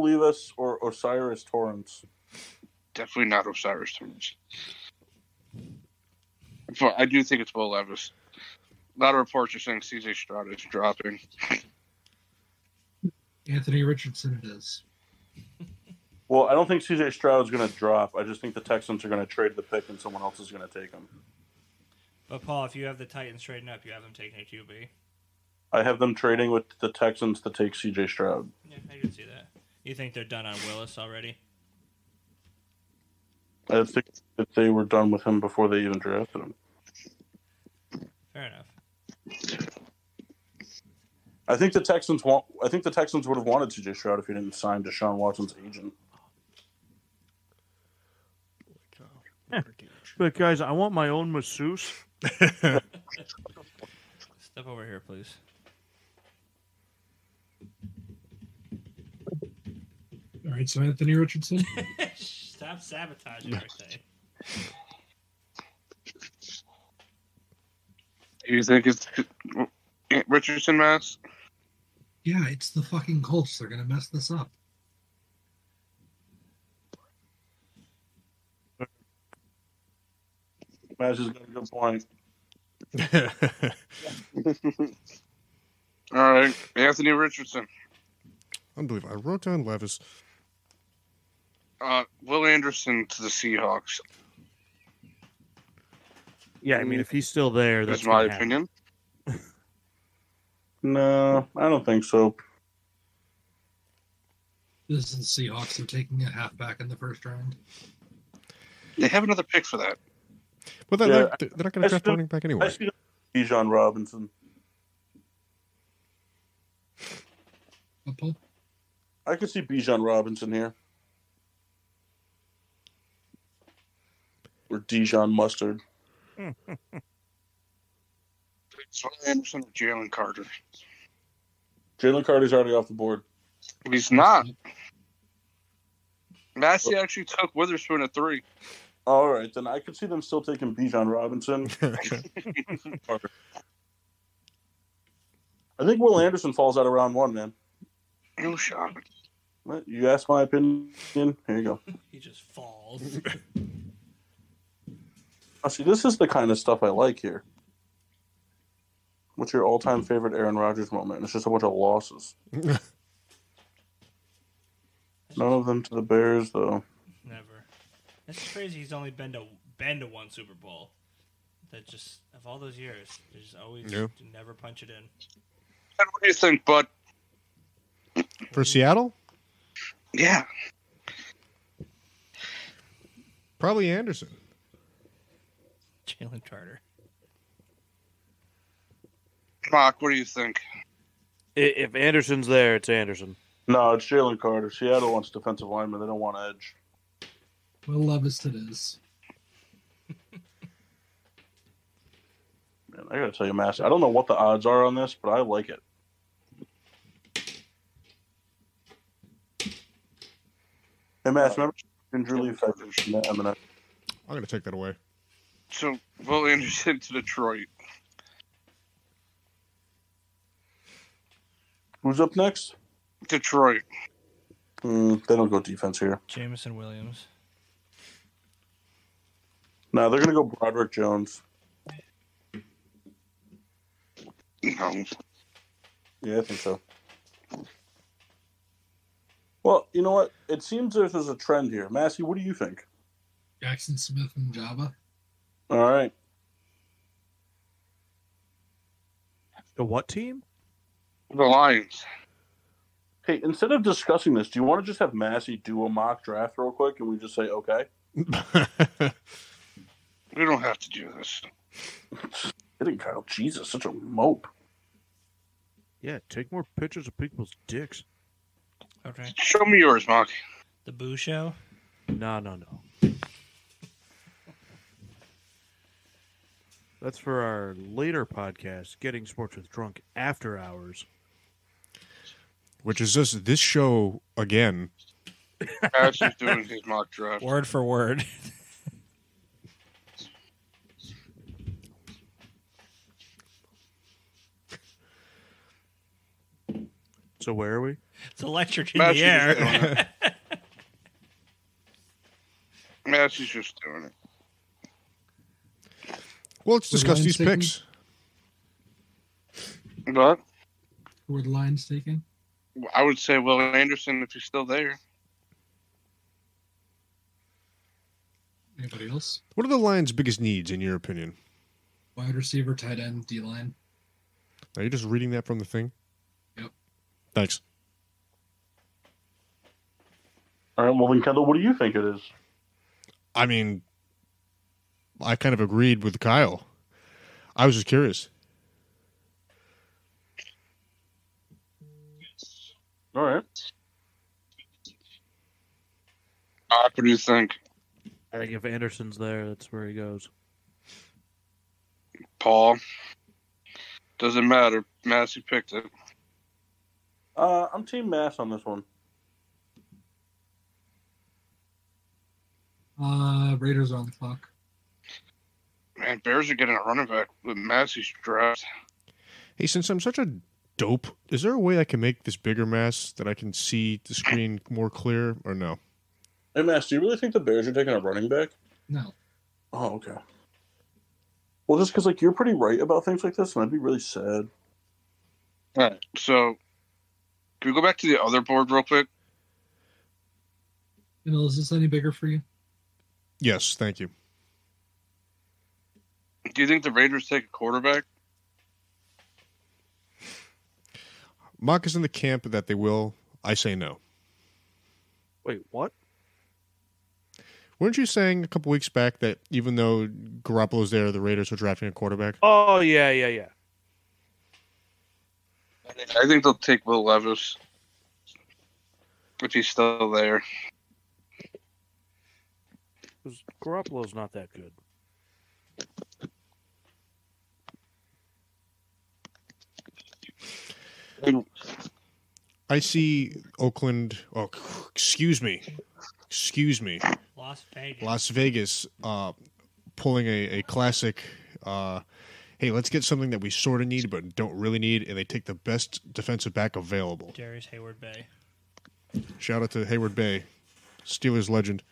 Levis or Osiris Torrance. Definitely not Osiris Torrance. But I do think it's Will Levis. A lot of reports are saying CJ Stroud is dropping. Anthony Richardson it is. Well, I don't think CJ Stroud's going to drop. I just think the Texans are going to trade the pick and someone else is going to take him. But Paul, if you have the Titans trading up, you have them taking a QB. I have them trading with the Texans to take CJ Stroud. Yeah, I can see that. You think they're done on Willis already? I think that they were done with him before they even drafted him. Fair enough. I think the Texans would have wanted CJ Stroud if he didn't sign Deshaun Watson's agent. But guys, I want my own masseuse. Step over here, please. All right, so Anthony Richardson. Stop sabotaging everything. Do you think it's Richardson mask? Yeah, it's the fucking Colts. They're gonna mess this up. Maz has got a good point. All right, Anthony Richardson. Unbelievable. I wrote down Levis. Will Anderson to the Seahawks. Yeah, I mean, if he's still there, that's That's my gonna happen. opinion. No, I don't think so. This is the Seahawks. They're taking a halfback in the first round. They have another pick for that. Well, they're not going to draft running back I anyway. see Bijan Robinson. What, Paul? I could see Bijan Robinson here. Or Dijon Mustard. It's Will Anderson or Jalen Carter. Jalen Carter's already off the board. He's not. Massey actually took Witherspoon at 3. All right, then I could see them still taking Bijan Robinson. I think Will Anderson falls out of round 1, man. No shot. You asked my opinion. Here you go. He just falls. See, this is the kind of stuff I like here. What's your all-time favorite Aaron Rodgers moment? It's just a bunch of losses. None of them to the Bears, though. Never. It's crazy. He's only been to one Super Bowl. That just of all those years, there's always never punch it in. And what do you think, Bud? For Seattle? Yeah. Probably Anderson. Jalen Carter. Mark, what do you think? If Anderson's there, it's Anderson. No, it's Jalen Carter. Seattle wants defensive lineman. They don't want edge. Will Levis it is. Man, I gotta tell you, Massey, I don't know what the odds are on this, but I like it. Hey, Mass, remember injury leave I'm going to take that away. So, Will Anderson to Detroit. Who's up next? Detroit. They don't go defense here. Jameson Williams. No, they're gonna go Broderick Jones. No. Yeah, I think so. Well, you know what? It seems there's a trend here. Massey, what do you think? Jackson Smith and Java. All right. The what team? The Lions. Hey, instead of discussing this, do you want to just have Massey do a mock draft real quick and we just say, okay? We don't have to do this. Hitting Kyle. Jesus, such a mope. Yeah, take more pictures of people's dicks. Okay. Show me yours, Mark. The Boo Show. No. That's for our later podcast, Getting Sports with Drunk After Hours. Which is just this show again. Ash is doing his mock draft. Word for word. So where are we? It's electric in Mash the is air. doing it. Ash is just doing it. Well, let's discuss Lions these taking? picks. What? Who are the Lions taking? I would say Will Anderson if he's still there. Anybody else? What are the Lions' biggest needs, in your opinion? Wide receiver, tight end, D-line. Are you just reading that from the thing? Yep. Thanks. All right, well, then, Kendall, what do you think it is? I mean, I kind of agreed with Kyle. I was just curious. All right. Mark, what do you think? I think if Anderson's there, that's where he goes. Paul. Doesn't matter. Massey picked it. I'm Team Mass on this one. Raiders are on the clock. Man, Bears are getting a running back with Massey's draft. Hey, since I'm such a dope, is there a way I can make this bigger mass that I can see the screen more clear, or no? Hey, Mass, do you really think the Bears are taking a running back? No. Oh, okay. Well, just because you're pretty right about things like this, and I'd be really sad. All right, so can we go back to the other board real quick? Is this any bigger for you? Yes, thank you. Do you think the Raiders take a quarterback? Mock is in the camp that they will. I say no. Wait, what? Weren't you saying a couple weeks back that even though Garoppolo's there, the Raiders are drafting a quarterback? Oh, yeah. I think they'll take Will Levis if he's still there. Because Garoppolo's not that good. I see Oakland. Oh, excuse me. Las Vegas pulling a classic. Hey, let's get something that we sort of need but don't really need, and they take the best defensive back available. Darius Hayward Bay. Shout out to Hayward Bay, Steelers legend.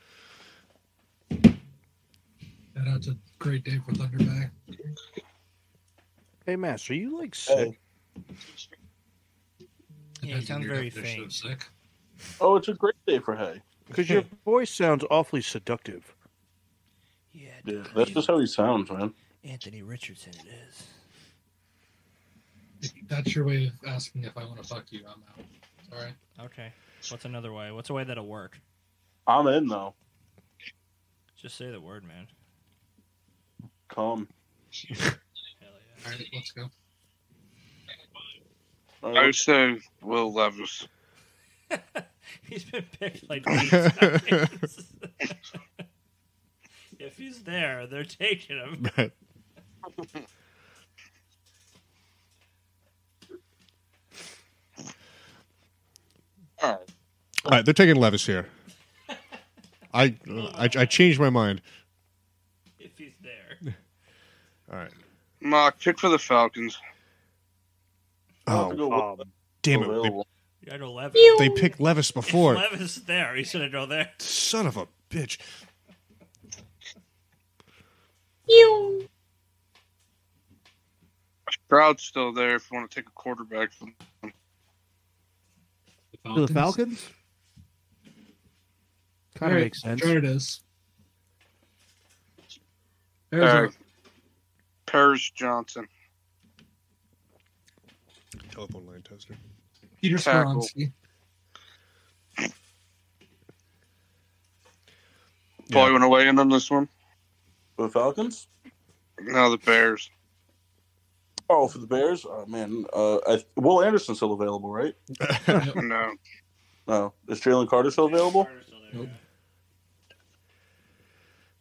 Shout out to great day for Thunder Bay. Hey, Mass, are you sick? Yeah, he sounds very faint. Sick. Oh, it's a great day for hay. Because your voice sounds awfully seductive. Yeah, that's just how he sounds, man. Anthony Richardson it is. If that's your way of asking if I want to fuck you, I'm out. All right. Okay. What's another way? What's a way that'll work? I'm in, though. Just say the word, man. Come. Hell yeah. All right, let's go. I would say Will Levis. He's been picked 8 times. If he's there, they're taking him. Right. All right, they're taking Levis here. I changed my mind. If he's there. All right. Mock, pick for the Falcons. Oh, damn it. Available. You gotta go Levis. They picked Levis before. If Levis is there. He should have go there. Son of a bitch. Stroud's still there if you want to take a quarterback from them. To the Falcons? Kind of makes sense. Sure it is. There's Paris Johnson. Telephone line tester. Peter Tackle. Skoronsky. Paul, you want to weigh in on this one? For the Falcons? No, the Bears. Oh, for the Bears? Oh, man. Will Anderson's still available, right? No. No. Is Jalen Carter still available? Nope.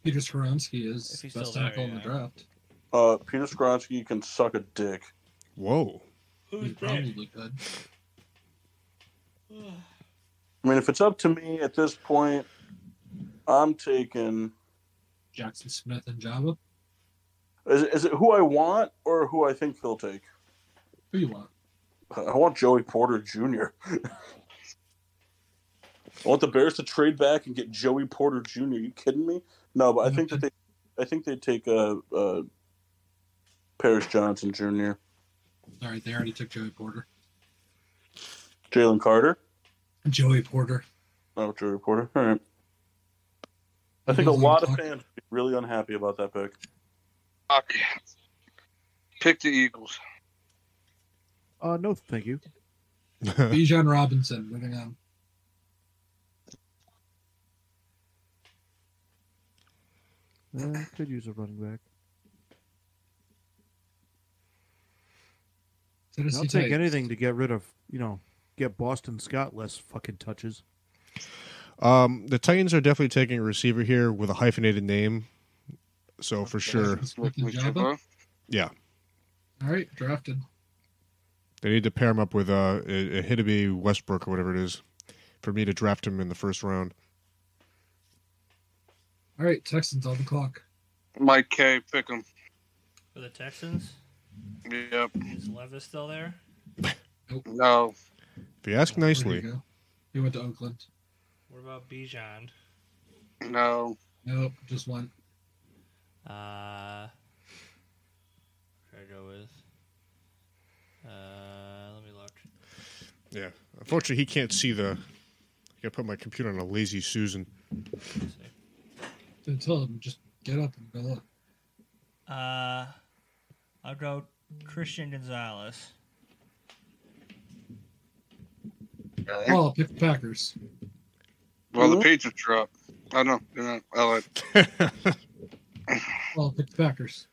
Peter Skoronsky If is he's best still there, tackle in the yeah. draft. Peter Skoronsky can suck a dick. Whoa. He Who's there? probably could. I mean, if it's up to me at this point, I'm taking... Jackson Smith and Java. Is it who I want or who I think he'll take? Who you want? I want Joey Porter Jr. I want the Bears to trade back and get Joey Porter Jr. Are you kidding me? No, but I think they take Paris Johnson Jr. All right, they already took Joey Porter. Jalen Carter. Joey Porter. Oh, Joey Porter. All right. I think a lot of fans would be really unhappy about that pick. Okay. Pick the Eagles. No, thank you. Bijan Robinson. Moving on. Could use a running back. Tennessee I'll take Titans. anything to get rid of, get Boston Scott less fucking touches. The Titans are definitely taking a receiver here with a hyphenated name. So for sure. Jabba? Yeah. All right, drafted. They need to pair him up with a Hidabi Westbrook or whatever it is for me to draft him in the first round. All right, Texans on the clock. Mike K, pick him. For the Texans? Yep. Is Levis still there? No. If you ask nicely. Go. He went to Oakland. What about Bijan? No. Nope, just one. What should I go with? Let me look. Yeah. Unfortunately, he can't see the... I gotta put my computer on a lazy Susan. Let's see. Then tell him, just get up and go look. I'll go Christian Gonzalez. Oh, pick the Packers. Well, the Patriots are up. I know. They're not. I like. Well, pick the Packers.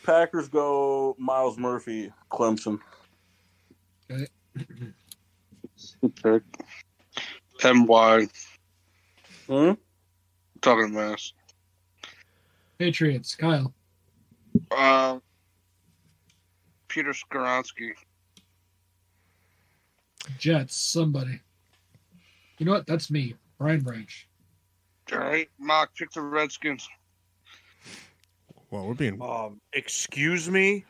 Packers go Miles Murphy, Clemson. Okay. Pick. MY. Hmm? Talking mass. Patriots, Kyle. Peter Skoronsky. Jets, somebody. You know what? That's me, Brian Branch. All right, Mark, pick the Redskins. Well, we're being... Excuse me?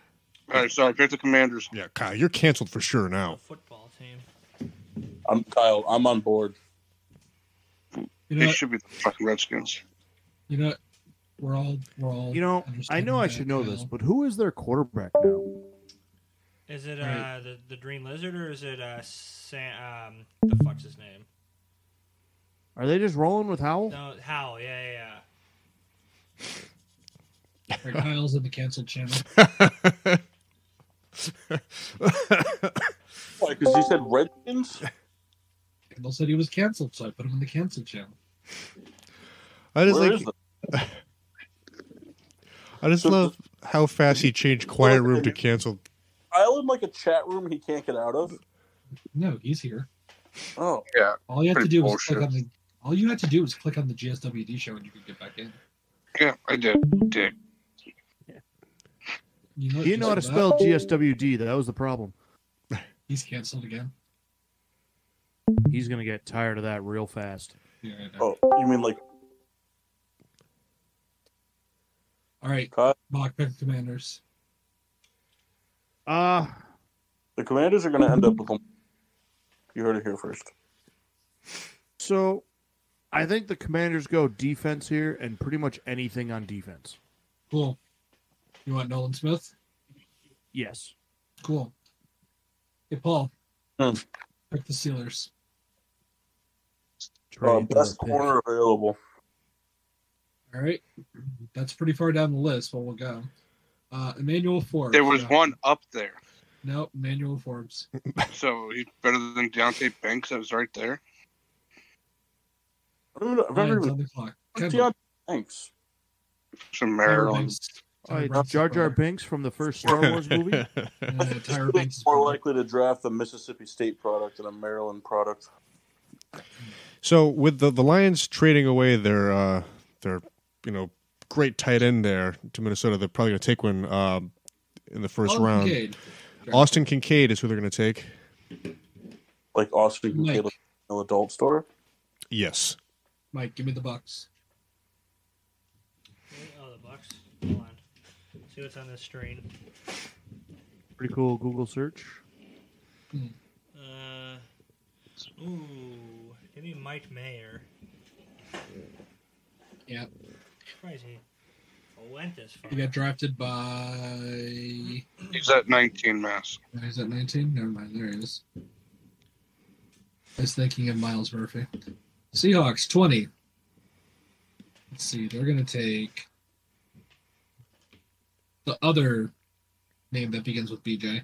All right, sorry, pick the Commanders. Yeah, Kyle, you're canceled for sure now. Football team. I'm Kyle. I'm on board. You know They what? should be the fucking Redskins. You know what? We're all. You know, I understanding know I that, should know Kyle. this, but who is their quarterback now? Is it Right. the Green Lizard or is it the fuck's his name? Are they just rolling with Howell? No, Howell. Yeah. Right, Kyle's in the canceled channel. Why? Because you said Redskins? Kendall said he was canceled, so I put him in the canceled channel. I just Where like... is it? I just love how fast he changed quiet room to canceled. Kyle in like a chat room he can't get out of? No, he's here. Oh. Yeah. All you have to Pretty do is bullshit. click on the. All you had to do was click on the GSWD show, and you could get back in. Yeah, I did. Dick. You know, He didn't know how to just spell GSWD. That was the problem. He's canceled again. He's going to get tired of that real fast. Yeah, I know. Oh, you mean like All right, Kyle? mock pick the Commanders. The Commanders are going to end up with them. You heard it here first. So I think the Commanders go defense here and pretty much anything on defense. Cool. You want Nolan Smith? Yes. Cool. Hey, Paul. Hmm. Pick the Steelers. Best corner available. All right. That's pretty far down the list, but we'll go. Emmanuel Forbes. There was one up there. No, Emmanuel Forbes. So he's better than Deontay Banks that was right there. I don't know. I've never Lions even on the clock. What's Kendall. Thanks. From Maryland. Jar Jar Binks from the first Star Wars movie. Tyra Banks is More likely to draft a Mississippi State product than a Maryland product. So with the Lions trading away their great tight end there to Minnesota, they're probably going to take one in the first round. Kincaid. Austin Kincaid is who they're going to take. Like Austin Kincaid, Mike. an adult store. Yes. Mike, give me the Bucks. Oh, the Bucks. Hold on. See what's on this screen. Pretty cool Google search. Give me Mike Mayer. Yeah. Crazy. Went this far. He got drafted by. He's at 19 mass. Is that 19? Never mind. There he is. I was thinking of Miles Murphy. Seahawks, 20. Let's see. They're going to take the other name that begins with BJ.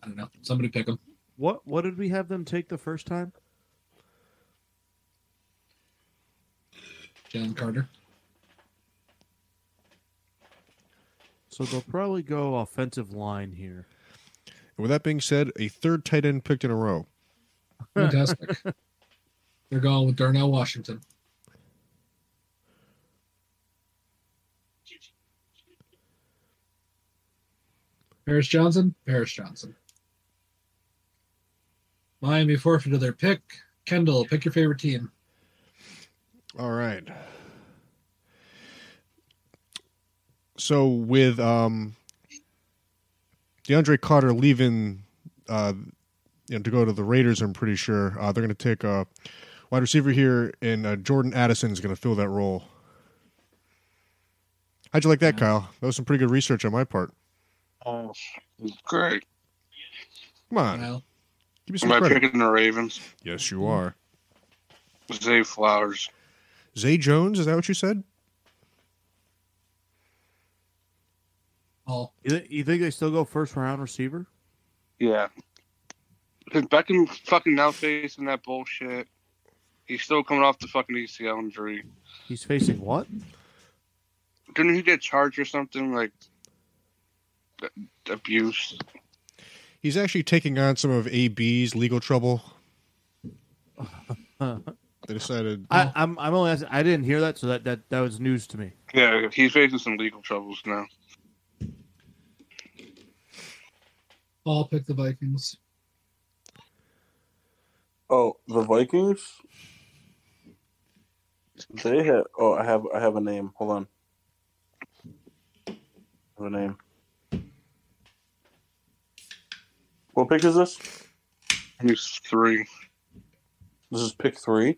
I don't know. Somebody pick him. What did we have them take the first time? Jalen Carter. So they'll probably go offensive line here. with that being said, a third tight end picked in a row. Fantastic. They're going with Darnell Washington. Paris Johnson. Miami forfeited their pick. Kendall, pick your favorite team. All right. So with DeAndre Carter leaving, to go to the Raiders, I'm pretty sure they're going to take a wide receiver here, and Jordan Addison is going to fill that role. How'd you like that, Kyle? That was some pretty good research on my part. Oh, great. Come on. Kyle. Give me some Am I credit. picking the Ravens? Yes, you are. Zay Flowers. Zay Jones, is that what you said? Oh, You think they still go first round receiver? Yeah. Because Beckham fucking now facing that bullshit. He's still coming off the fucking ACL injury. He's facing what? Didn't he get charged or something like abuse? He's actually taking on some of AB's legal trouble. They decided. I'm only asking, I didn't hear that, so that was news to me. Yeah, he's facing some legal troubles now. I'll pick the Vikings. Oh, the Vikings. They have. Oh, I have a name. Hold on. I have a name. What pick is this? He's 3. This is pick 3.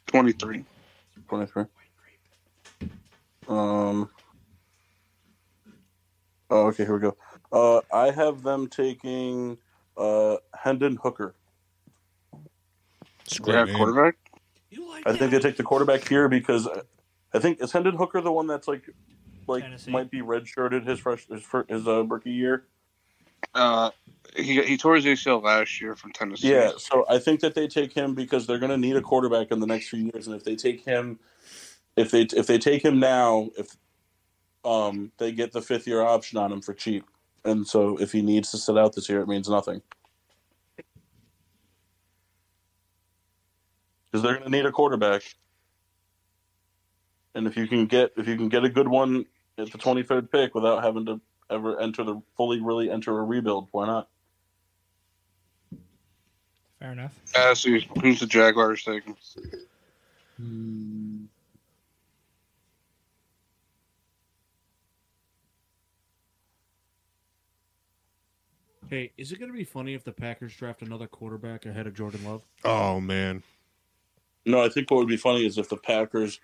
23. 23. Oh, okay, here we go. I have them taking Hendon Hooker. It's a They great have name. quarterback? I think they take the quarterback here because I think is Hendon Hooker the one that's like Tennessee. might be redshirted his rookie year. He tore his ACL last year from Tennessee. Yeah, so I think that they take him because they're going to need a quarterback in the next few years, and if they take him, if they take him now, if they get the 5th-year option on him for cheap, and so if he needs to sit out this year, it means nothing because they're going to need a quarterback, and if you can get a good one at the 23rd pick without having to ever really enter a rebuild, why not? Fair enough. So who's the Jaguars taking? Hey, is it going to be funny if the Packers draft another quarterback ahead of Jordan Love? Oh man. No, I think what would be funny is if the Packers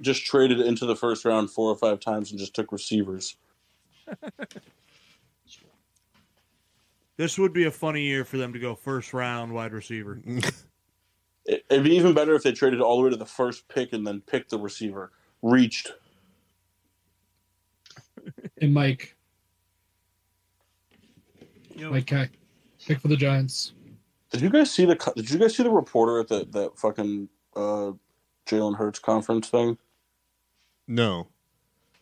just traded into the first round 4 or 5 times and just took receivers. This would be a funny year for them to go first round wide receiver. It'd be even better if they traded all the way to the first pick and then picked the receiver. Reached. And Mike. Yo. Mike K. Pick for the Giants. Did you guys see the reporter at that fucking Jalen Hurts conference thing? No.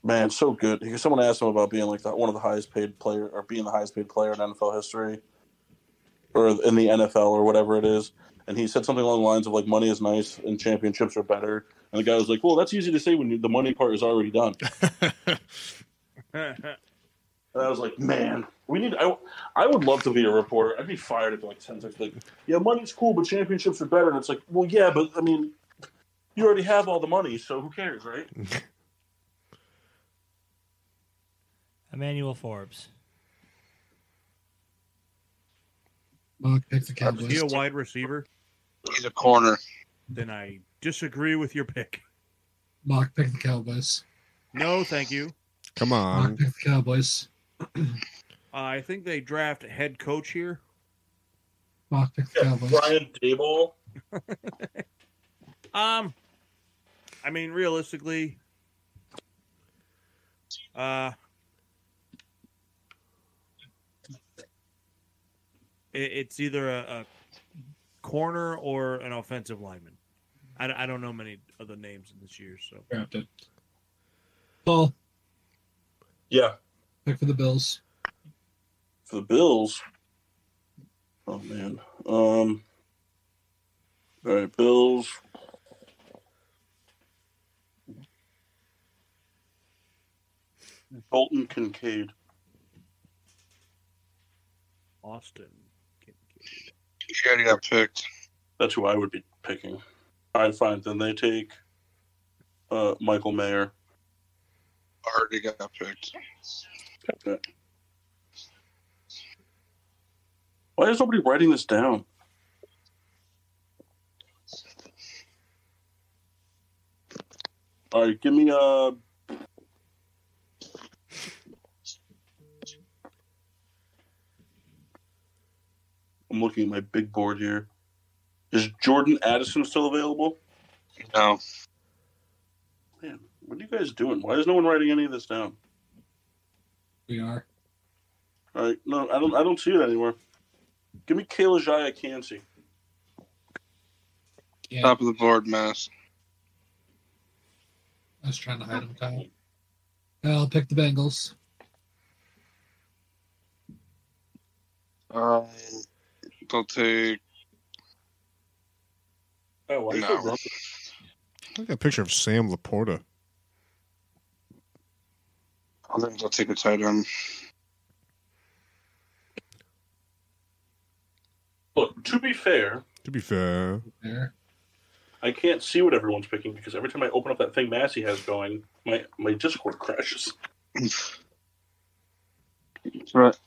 Man, so good. Someone asked him about being like one of the highest paid player or being the highest paid player in NFL history, or in the NFL or whatever it is. And he said something along the lines of like, "Money is nice and championships are better." And the guy was like, "Well, that's easy to say when the money part is already done." And I was like, "Man, we need." I would love to be a reporter. I'd be fired at like 10 seconds. Like, yeah, money's cool, but championships are better. And it's like, well, yeah, but I mean, you already have all the money, so who cares, right? Emmanuel Forbes. Mark, pick the Is Cowboys. he a wide receiver? He's a corner. Then I disagree with your pick. Mark, pick the Cowboys. No, thank you. Come Mark, on. pick the Cowboys. I think they draft a head coach here. Mark, pick the Cowboys. Brian Daboll. I mean, realistically, it's either a corner or an offensive lineman. I don't know many of the names in this year, so. Drafted. Paul, Yeah. pick for the Bills. For the Bills. Oh man. All right, Bills. Bolton Kincaid. Austin. She already got picked. That's who I would be picking. All right, fine. Then they take Michael Mayer. Already got picked. Okay. Why is nobody writing this down? All right, give me I'm looking at my big board here. Is Jordan Addison still available? No. Man, what are you guys doing? Why is no one writing any of this down? We are. All right, no, I don't see it anywhere. Give me Kayla Jaya Cansey. Yeah, Top of the board, Mass. I was trying to hide him, Kyle. I'll pick the Bengals. They'll take. Oh, why are you No. so grumpy? Look at a picture of Sam Laporta. I think they'll take a tight end. Look, to be fair, There. I can't see what everyone's picking because every time I open up that thing Massey has going, my Discord crashes. Right.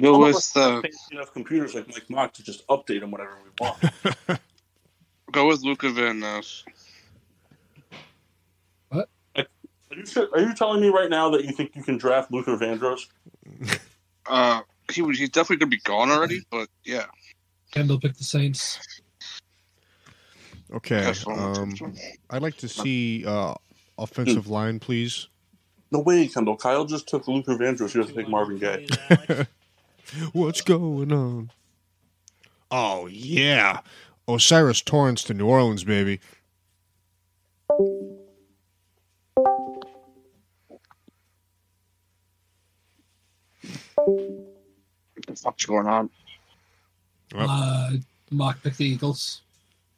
Go with Fancy enough computers like Mike Mock to just update them whenever we want. go with Luca Van Ness. Are you telling me right now that you think you can draft Luther Vandross? He's definitely gonna be gone already, but yeah. Kendall picked the Saints. Okay. I'd like to see offensive line, please. No way, Kendall. Kyle just took Luther Vandross. He has to take Marvin Gaye. What's going on? Oh, yeah. Osiris Torrance to New Orleans, baby. What the fuck's going on? Mock picked the Eagles.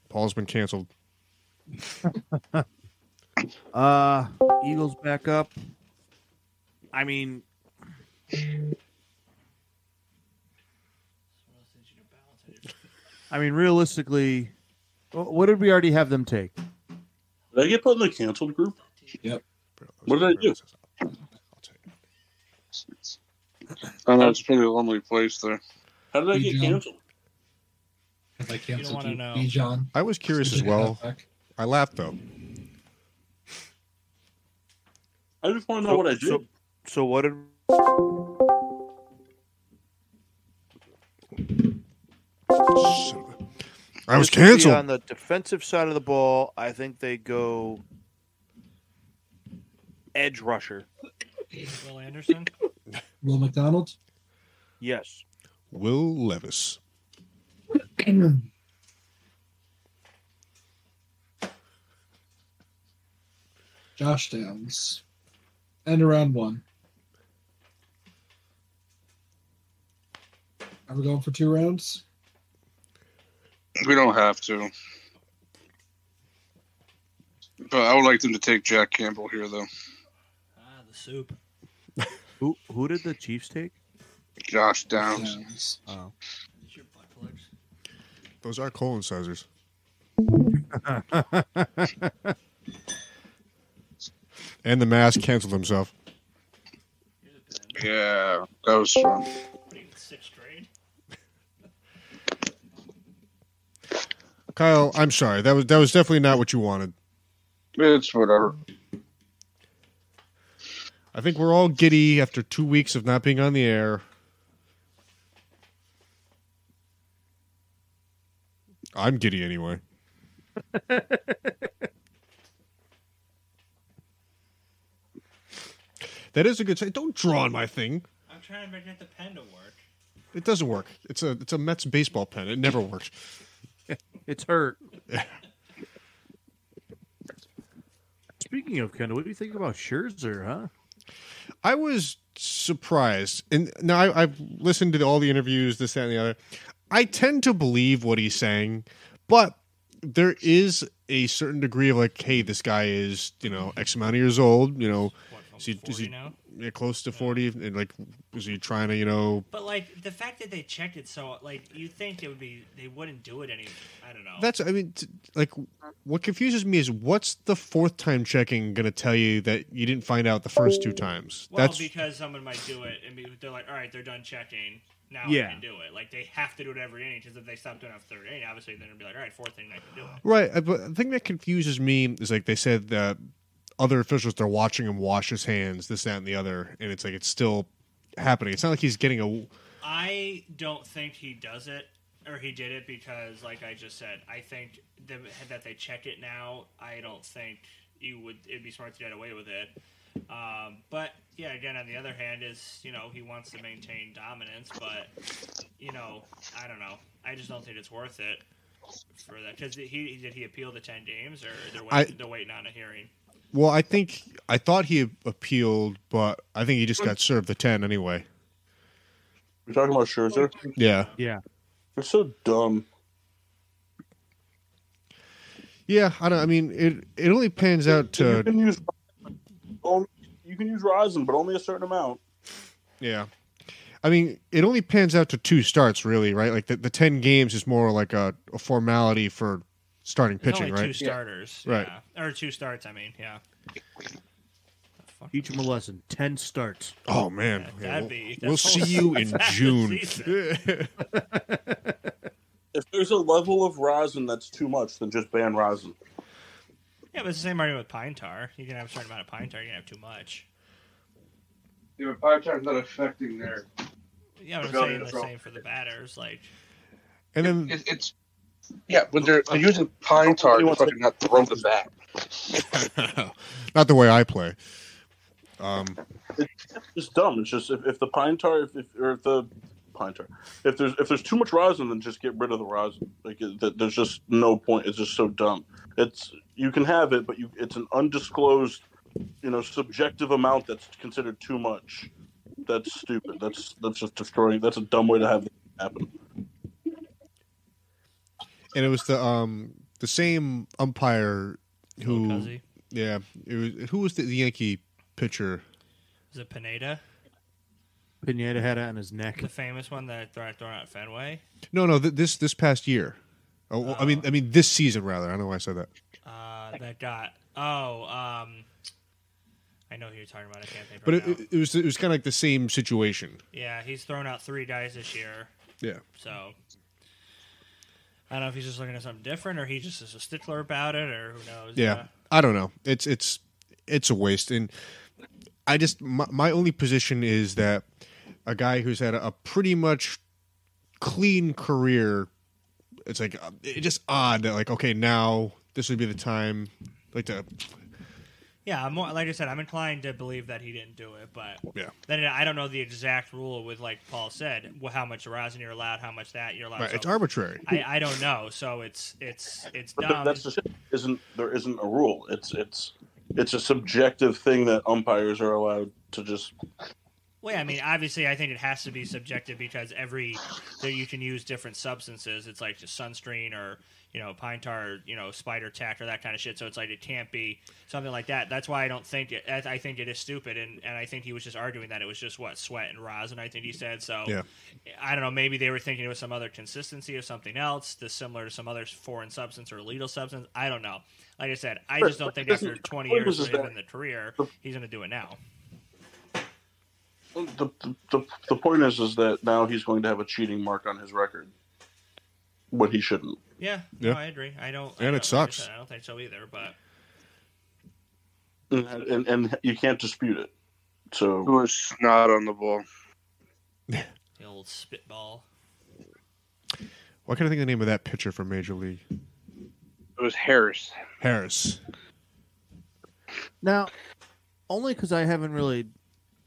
Paul's been canceled. Eagles back up. I mean, realistically, what did we already have them take? Did I get put in the canceled group? Yep. What did I do? I know it's a pretty lonely place there. How did I get canceled? If I You don't canceled want to know. Bijan. I was curious as well. I laughed, though. I just want to know what I did. So what did? I was canceled. On the defensive side of the ball, I think they go edge rusher. Will Anderson. Will McDonald. Yes. Will Levis. Josh Downs. And around one. Are we going for 2 rounds? We don't have to. But I would like them to take Jack Campbell here, though. The soup. Who did the Chiefs take? Josh Downs. Oh. It's your butt plugs. Those are colon sizers. And the mask canceled himself. Yeah, that was fun. What are you, in 6th grade? Kyle, I'm sorry. That was definitely not what you wanted. It's whatever. I think we're all giddy after 2 weeks of not being on the air. I'm giddy anyway. That is a good say. Don't draw on my thing. I'm trying to get the pen to work. It doesn't work. It's a Mets baseball pen. It never works. It's hurt. Speaking of Kendall, what do you think about Scherzer, huh? I was surprised, and now I've listened to all the interviews, this, that, and the other. I tend to believe what he's saying, but there is a certain degree of like, hey, this guy is, X amount of years old, What, is he 40 now? Yeah, close to 40, and like, is he trying to, But like the fact that they checked it, so like you think it would be, they wouldn't do it any. I don't know. That's, I mean, like, what confuses me is what's the fourth time checking going to tell you that you didn't find out the first two times? Well, That's because someone might do it and they're like, all right, they're done checking. Now Yeah. I can do it. Like they have to do it every inning because if they stop doing it after third inning, obviously then it'll be like, all right, fourth inning I can do it. right. But the thing that confuses me is like they said that other officials, they're watching him wash his hands, this, that, and the other, and it's like it's still happening. It's not like he's getting a. I don't think he does it or he did it because, like I just said, I think that they check it now. I don't think it'd be smart to get away with it. But yeah, again, on the other hand, is he wants to maintain dominance, but I don't know. I just don't think it's worth it for that because did he appeal the 10 games or they're waiting on a hearing? Well, I thought he appealed, but I think he just got served the 10 anyway. You're talking about Scherzer? Yeah. Yeah. They're so dumb. Yeah, I mean, it only pans out You to. can use rosin, but only a certain amount. Yeah. I mean, it only pans out to 2 starts, really, right? Like the 10 games is more like a formality for starting There's pitching, only right? 2 starters, Right. Yeah. Or 2 starts. I mean, yeah. Teach him a lesson. 10 starts. Oh man, we'll see you in June. If there's a level of rosin that's too much, then just ban rosin. Yeah, but it's the same argument with pine tar. You can have a certain amount of pine tar. You can have too much. Yeah, but pine tar's not affecting their. Yeah, but I'm saying the same for the batters. Like, And then It's when they're using pine tar, they're fucking not throw the bat. not the way I play. It's just dumb. It's just if the pine tar, if there's too much rosin, then just get rid of the rosin. Like there's just no point. It's just so dumb. You can have it, but it's an undisclosed, subjective amount that's considered too much. That's stupid. That's just destroying. That's a dumb way to have it happen. And it was the same umpire who, Cuzzy. yeah, who was the Yankee pitcher? Is it Pineda? Pineda had it on his neck. The famous one that thrown out at Fenway? No, this past year. Oh, I mean this season rather. I don't know why I said that. That got. I know who you're talking about. I can't think. But Right now. it was kind of like the same situation. Yeah, he's thrown out 3 guys this year. Yeah. So I don't know if he's just looking at something different, or he just is a stickler about it, or who knows. Yeah, I don't know. It's a waste, and I just my only position is that a guy who's had a pretty much clean career, it's like it's just odd that like okay now this would be the time like to. Yeah, I'm more, like I said, I'm inclined to believe that he didn't do it, but Yeah. Then I don't know the exact rule with, like Paul said, how much rosin you're allowed, how much that you're allowed. Right, So it's arbitrary. I don't know, so it's But dumb. that's just there isn't a rule. It's a subjective thing that umpires are allowed to just. Well, yeah, I mean, obviously, I think it has to be subjective because you can use different substances. It's like just sunscreen or pine tar, spider tack or that kind of shit. So it's like it can't be something like that. That's why I don't think it. I think it is stupid, and I think he was just arguing that it was just sweat and rosin. I think he said so. Yeah. I don't know. Maybe they were thinking it was some other consistency or something else, that's similar to some other foreign substance or illegal substance. I don't know. Like I said, I just don't think after 20 years of him in the career, he's going to do it now. The point is that now he's going to have a cheating mark on his record, when he shouldn't. Yeah, Yeah. No, I agree. It sucks. I don't think so either, but And you can't dispute it. It So was snot on the ball. the old spitball. Why can't I think of the name of that pitcher from Major League? It was Harris. Harris. Now, only because I haven't really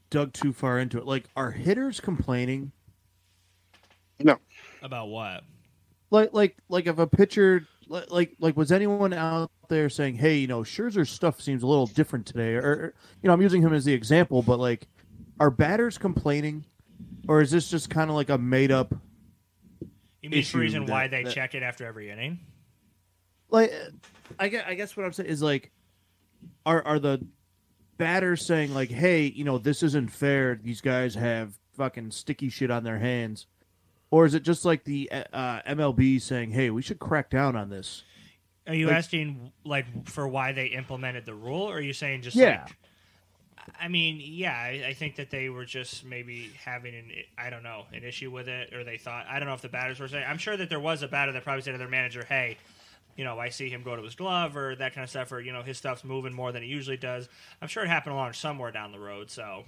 dug too far into it. Like, are hitters complaining? No. About what? Like if a pitcher like was anyone out there saying, hey, Scherzer's stuff seems a little different today, or I'm using him as the example, but like, are batters complaining, or is this just kind of like a made up? You mean the reason why they check it after every inning? Like, I guess what I'm saying is like, are the batters saying like, hey, this isn't fair. These guys have fucking sticky shit on their hands. Or is it just like the MLB saying, hey, we should crack down on this? Are you asking like for why they implemented the rule, or are you saying just yeah? I mean, yeah, I think that they were just maybe having an issue with it, or they thought, I don't know if the batters were saying. I'm sure that there was a batter that probably said to their manager, hey, I see him go to his glove or that kind of stuff, or, his stuff's moving more than it usually does. I'm sure it happened along somewhere down the road, so.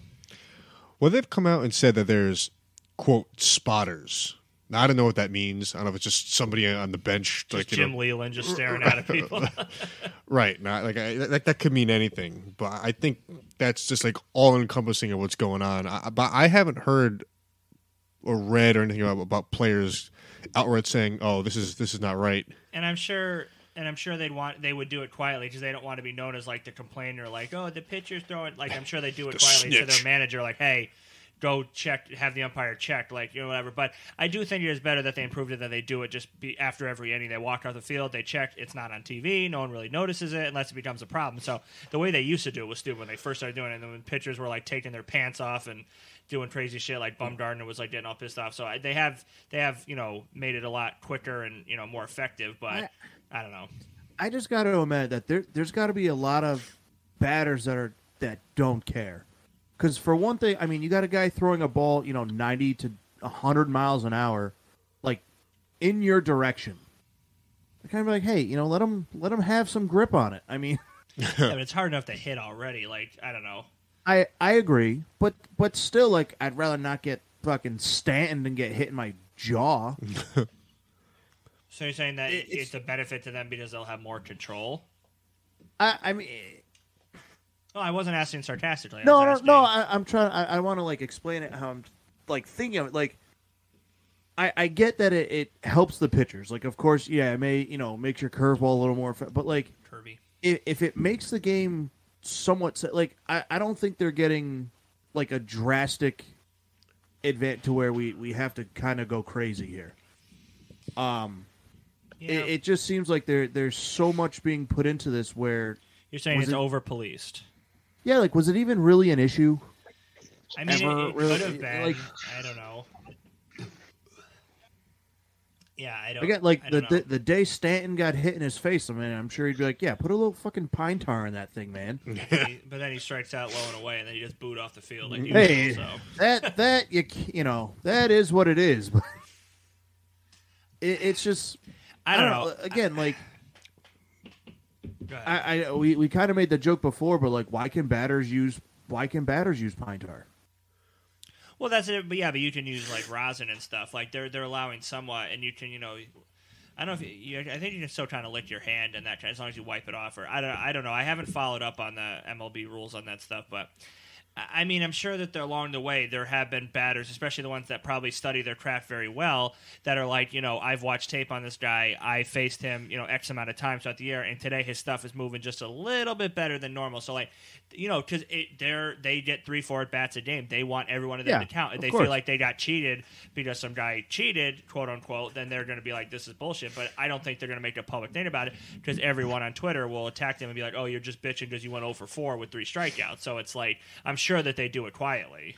Well, they've come out and said that there's, quote, spotters. Now, I don't know what that means. I don't know if it's just somebody on the bench. Just like Jim Leland just staring at people. Right. Not like that could mean anything. But I think that's just like all-encompassing of what's going on. But I haven't heard or read or anything about players outright saying, "Oh, this is not right." And I'm sure they would do it quietly because they don't want to be known as like the complainer, like, "Oh, the pitcher's throwing." Like, I'm sure they do it quietly to their manager, like, "Hey, go check, have the umpire checked," like, whatever. But I do think it is better that they improved it than they do it just after every inning. They walk off the field, they check, it's not on TV, no one really notices it unless it becomes a problem. So the way they used to do it was stupid when they first started doing it, and then when pitchers were like taking their pants off and doing crazy shit, like Bumgarner was like getting all pissed off. So they have made it a lot quicker and more effective. But I don't know. I just got to imagine that there's got to be a lot of batters that don't care. Because for one thing, I mean, you got a guy throwing a ball, 90 to 100 miles an hour, like in your direction. They're kind of like, hey, let him have some grip on it. I mean, yeah, but it's hard enough to hit already. Like, I don't know. I agree, but still, like, I'd rather not get fucking Stanton than get hit in my jaw. So you're saying that it's a benefit to them because they'll have more control? I mean. Oh, I wasn't asking sarcastically. No. I'm trying. I want to like explain it how I'm like thinking of it. Like, I get that it helps the pitchers. Like, of course, yeah, it may makes your curveball a little more. But like, Kirby, if it makes the game somewhat like, I don't think they're getting like a drastic advantage to where we have to kind of go crazy here. It just seems like there's so much being put into this where you're saying it's over policed. Yeah, like, was it even really an issue? I mean, it could have been. Like, I don't know. Yeah, I don't. Again, like the day Stanton got hit in his face, I mean, I'm sure he'd be like, "Yeah, put a little fucking pine tar in that thing, man." But then he strikes out low and away, and then he just booed off the field like hey, so. that that is what it is. But it's just I don't know. Again, like. We kind of made the joke before, but like, why can batters use pine tar? Well, that's it. But yeah, but you can use like rosin and stuff. Like they're allowing somewhat, and you can I don't know if I think you can still kind of lick your hand and that kind, as long as you wipe it off. Or I don't know. I haven't followed up on the MLB rules on that stuff, but. I mean, I'm sure that along the way there have been batters, especially the ones that probably study their craft very well, that are like, I've watched tape on this guy. I faced him, X amount of times throughout the year, and today his stuff is moving just a little bit better than normal. So, like, because they get 3-4 at bats a game. They want every one of them to count. If they feel like they got cheated because some guy cheated, quote unquote, then they're going to be like, this is bullshit. But I don't think they're going to make a public thing about it because everyone on Twitter will attack them and be like, oh, you're just bitching because you went 0 for 4 with 3 strikeouts. So it's like, I'm sure that they do it quietly.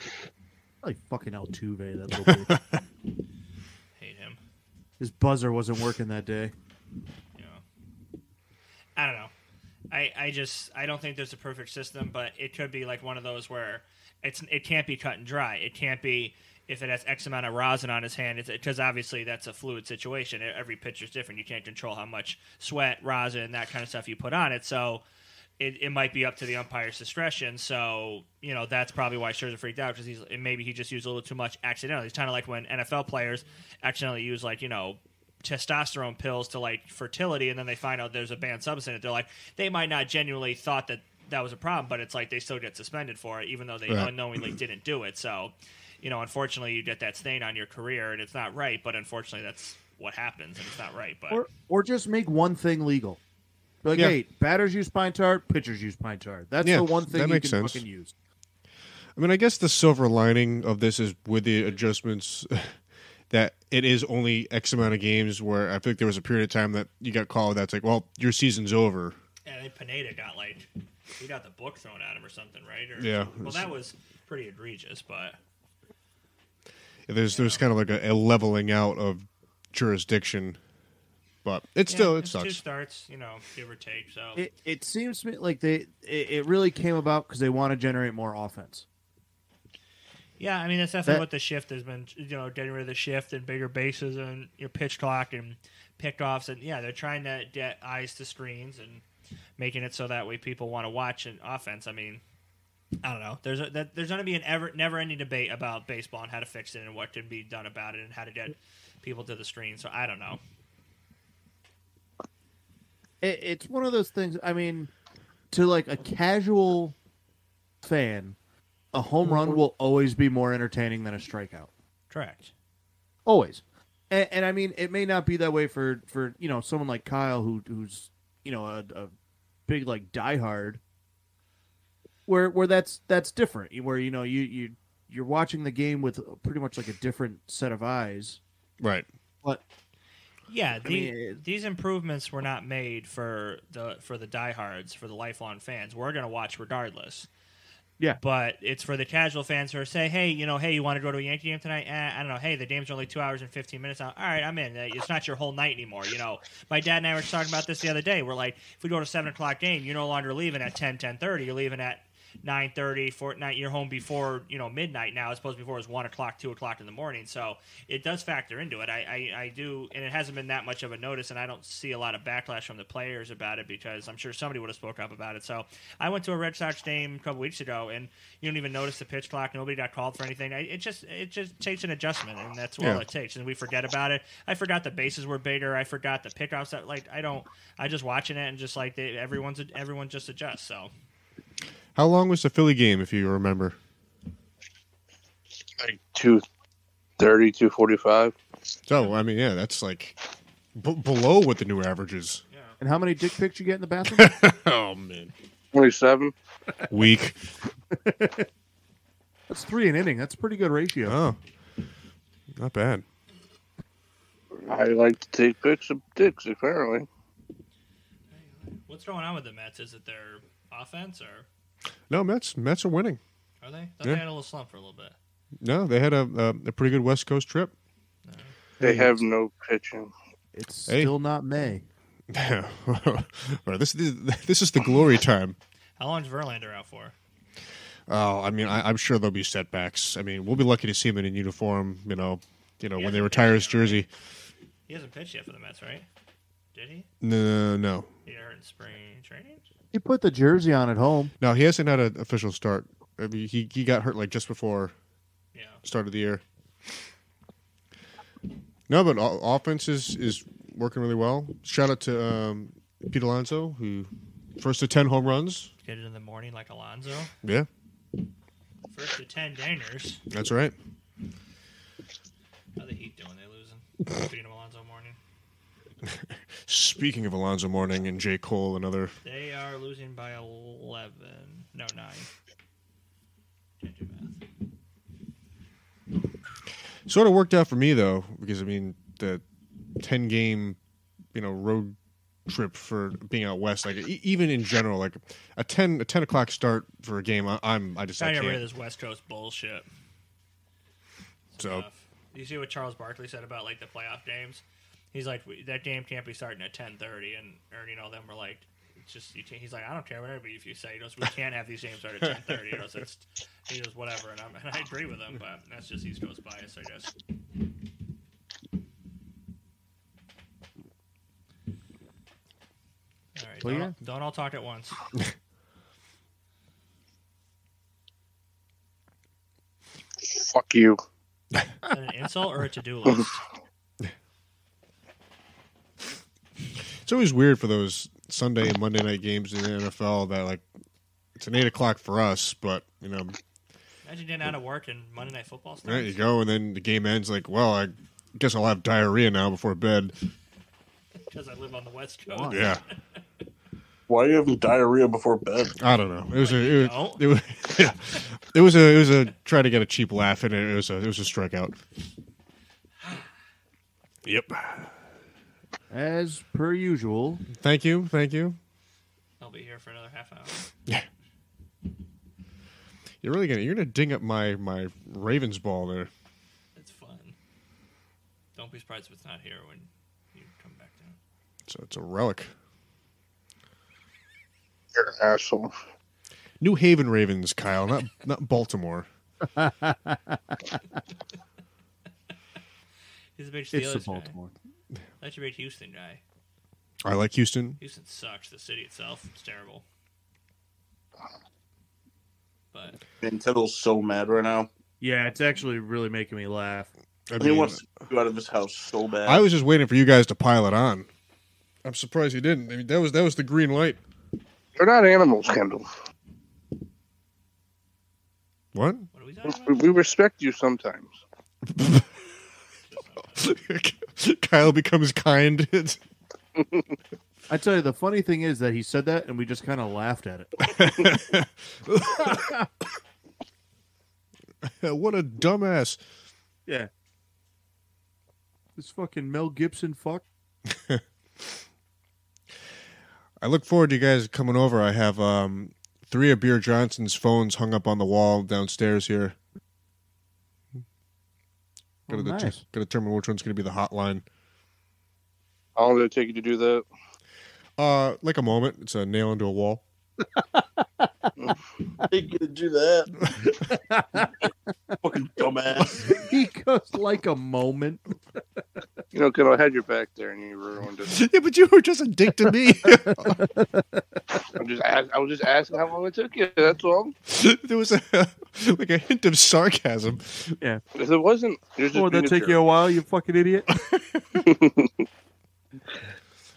Like fucking Altuve, that little bit. Hate him. His buzzer wasn't working that day. I don't know. I don't think there's a perfect system, but it could be like one of those where it can't be cut and dry. It can't be if it has X amount of rosin on his hand, because obviously that's a fluid situation. Every pitcher's different. You can't control how much sweat, rosin, that kind of stuff you put on it. So it might be up to the umpire's discretion. So, that's probably why Scherzer freaked out, because maybe he just used a little too much accidentally. It's kind of like when NFL players accidentally use, like, testosterone pills to, like, fertility, and then they find out there's a banned substance in it. They're like, they might not genuinely thought that was a problem, but it's like they still get suspended for it, even though they unknowingly didn't do it. So, unfortunately, you get that stain on your career, and it's not right, but unfortunately, that's what happens, and it's not right. But or just make one thing legal. Like, Yeah. hey, batters use pine tar, pitchers use pine tar. That's Yeah, the one thing that you makes can sense. fucking use. I mean, I guess the silver lining of this is with the adjustments that it is only X amount of games where I think there was a period of time that you got called that's like, well, your season's over. yeah, I think Pineda got he got the book thrown at him or something, right? Or, Yeah. Well, that was pretty egregious, but There's kind of like a leveling out of jurisdiction, but it's still it it's 2 sucks. starts, give or take. So It seems to me like it really came about because they want to generate more offense. yeah, I mean that's definitely what the shift has been. Getting rid of the shift and bigger bases and pitch clock and pickoffs, and yeah, they're trying to get eyes to screens and making it so that way people want to watch an offense. I mean, I don't know. There's going to be an never-ending debate about baseball and how to fix it and what can be done about it and how to get people to the screen. So I don't know. It's one of those things. I mean, to like a casual fan, a home run will always be more entertaining than a strikeout. Correct. Always. And I mean, it may not be that way for someone like Kyle who's a big like diehard. Where that's different. Where you're watching the game with pretty much like a different set of eyes. Right. But yeah, these improvements were not made for the diehards, for the lifelong fans. We're going to watch regardless. Yeah. But it's for the casual fans who say, hey, you want to go to a Yankee game tonight? I don't know. Hey, the game's only 2 hours and 15 minutes now. All right, I'm in. It's not your whole night anymore. My dad and I were talking about this the other day. We're like, if we go to a 7 o'clock game, you're no longer leaving at 10:30. You're leaving at 9:30, 4 you're home before midnight now. As opposed to before it was 1 o'clock, 2 o'clock in the morning. So it does factor into it. I do, and it hasn't been that much of a notice, and I don't see a lot of backlash from the players about it because I'm sure somebody would have spoke up about it. So I went to a Red Sox game a couple weeks ago, and you don't even notice the pitch clock. Nobody got called for anything. It just takes an adjustment, and that's all it takes. And we forget about it. I forgot the bases were bigger. I forgot the pickoffs. That I just watching it and just like everyone just adjusts. So. How long was the Philly game, if you remember? Like 2:30, 2:45. So, I mean, yeah, that's like below what the new average is. Yeah. And how many dick pics you get in the bathroom? Oh, man. 27. Weak. That's 3 an inning. That's a pretty good ratio. Oh, not bad. I like to take pics of dicks, apparently. What's going on with the Mets? Is it their offense or No, Mets are winning. are they? They had a little slump for a little bit. No, they had a pretty good West Coast trip. They have no pitching. It's still not May. Well, this is the glory time. How long's Verlander out for? Oh, I mean, I'm sure there'll be setbacks. I mean, we'll be lucky to see him in uniform. When they hasn't retire his pitched yet, jersey. He hasn't pitched yet for the Mets, right? Did he? No. He got hurt in spring training? He put the jersey on at home. No, he hasn't had an official start. I mean, he got hurt like just before Yeah. start of the year. No, but offense is working really well. Shout out to Pete Alonso, who first to 10 home runs. Get it in the morning like Alonzo. Yeah, First to 10 dingers. that's right. How the Heat doing? They losing? Speaking of Alonzo morning. Speaking of Alonzo Mourning and J. Cole, another. They are losing by 11. No, 9. Can't do math. Sort of worked out for me though, because I mean the 10-game, road trip for being out west, like even in general, like a 10 o'clock start for a game, I just Trying to get rid of can't. this West Coast bullshit. So You see what Charles Barkley said about like the playoff games? He's like, that game can't be starting at 10:30, and Ernie and all them were like, it's just he's like, I don't care whatever if you say. He goes, we can't have these games start at 10:30. He goes, whatever, and I agree with him, but that's just East Coast bias, I guess. All right, Well, don't all talk at once. Fuck you. Is that an insult or a to-do list? it's always weird for those Sunday and Monday night games in the NFL that like it's an 8 o'clock for us, but Imagine getting out of work and Monday Night Football starts. there you go, and then the game ends like, well, I Guess I'll have diarrhea now before bed. Because I live on the West Coast. Why? Yeah. Why are you having diarrhea before bed? I don't know. It was don't? it was a try to get a cheap laugh, and it was a strikeout. Yep. As per usual. Thank you. I'll be here for another half hour. Yeah. You're gonna ding up my Ravens ball there. It's fun. Don't be surprised if it's not here when you come back down. So it's a relic. You're an asshole. New Haven Ravens, Kyle, not Baltimore. He's a big It's the Steelers guy. Baltimore. That's your big Houston guy. I like Houston. Houston sucks. The city itself, it's terrible. But Nintendo's so mad right now. Yeah, it's actually really making me laugh. I He mean, wants to go out of his house so bad. I was just waiting for you guys to pile it on. I'm surprised you didn't. I mean, that was the green light. They're not animals, Kendall. What? what are we talking about? We respect you sometimes. Kyle becomes kind. I tell you, the funny thing is that he said that, and we just kind of laughed at it. What a dumbass. Yeah. This fucking Mel Gibson fuck. I look forward to you guys coming over. I have 3 of Beer Johnson's phones hung up on the wall downstairs here. Oh, Gotta nice. determine which one's going to be the hotline. How long did it take you to do that? Like a moment. It's a nail into a wall. They could do that. Fucking dumbass. He goes like a moment. You know, Kendall, I had your back there and you ruined it. Yeah, but you were just a dick to me. I was just asking how long it took you. That's all. There was like a hint of sarcasm. Yeah. If it wasn't, you're just Oh, being that a take jerk. you a while, you fucking idiot?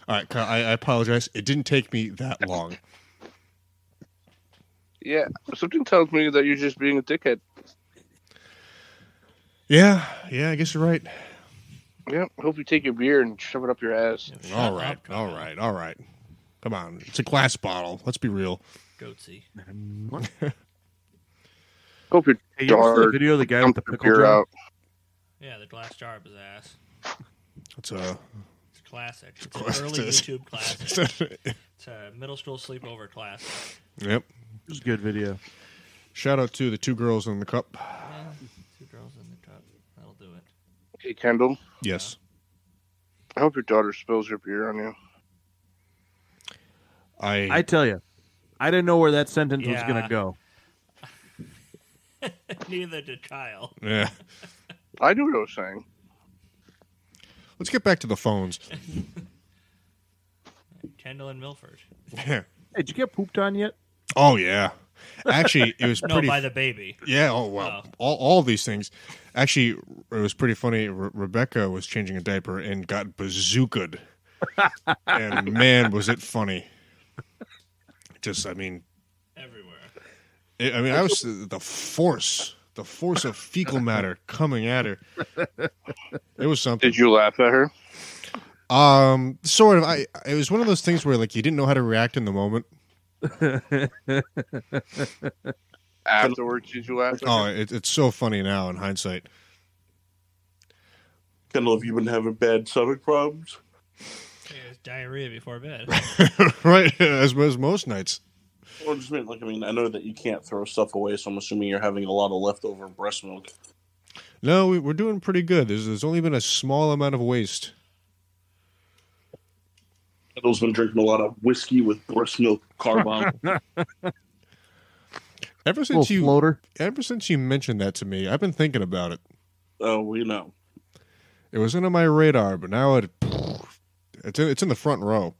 All right, Kyle, I apologize. It didn't take me that long. Yeah, something tells me that you're just being a dickhead. Yeah, I guess you're right. Yeah, hope you take your beer and shove it up your ass. Shut All up, right. Kyle. Come on. It's a glass bottle. Let's be real. Goatsy. Hope your Hey, you ever see the daughter video of the guy with dumped the the pickle beer jar? out. Yeah, the glass jar up his ass. It's It's classic. It's an early YouTube classic. It's a middle school sleepover classic. Yep. It was a good video. Shout out to the 2 girls in the cup. Yeah, 2 girls in the cup. That'll do it. Hey, Kendall, Yes. I hope your daughter spills her beer on you. I tell you, I didn't know where that sentence was Yeah. going to go. Neither did Kyle. Yeah. I knew what I was saying. Let's get back to the phones. Kendall and Milford. Hey, did you get pooped on yet? Oh yeah. Actually, it was No, pretty. by the baby. Yeah. Oh wow. All these things. Actually, it was pretty funny. Rebecca was changing a diaper and got bazookaed, and man, was it funny. Just, I mean, Everywhere. I was the force of fecal matter coming at her. It was something. Did you laugh at her? Sort of. It was one of those things where like you didn't know how to react in the moment. Afterwards, did you laugh at Oh, her? it's so funny now in hindsight. Kendall, have you been having bad stomach problems? Yeah, it's diarrhea before bed. Right, as most nights. Well, just mean, I know that you can't throw stuff away, so I'm assuming you're having a lot of leftover breast milk. No, we're doing pretty good. There's only been a small amount of waste. Kendall's been drinking a lot of whiskey with breast milk carbon. Ever since floater. ever since you mentioned that to me, I've been thinking about it. Oh, we know. It was on my radar, but now it's in the front row.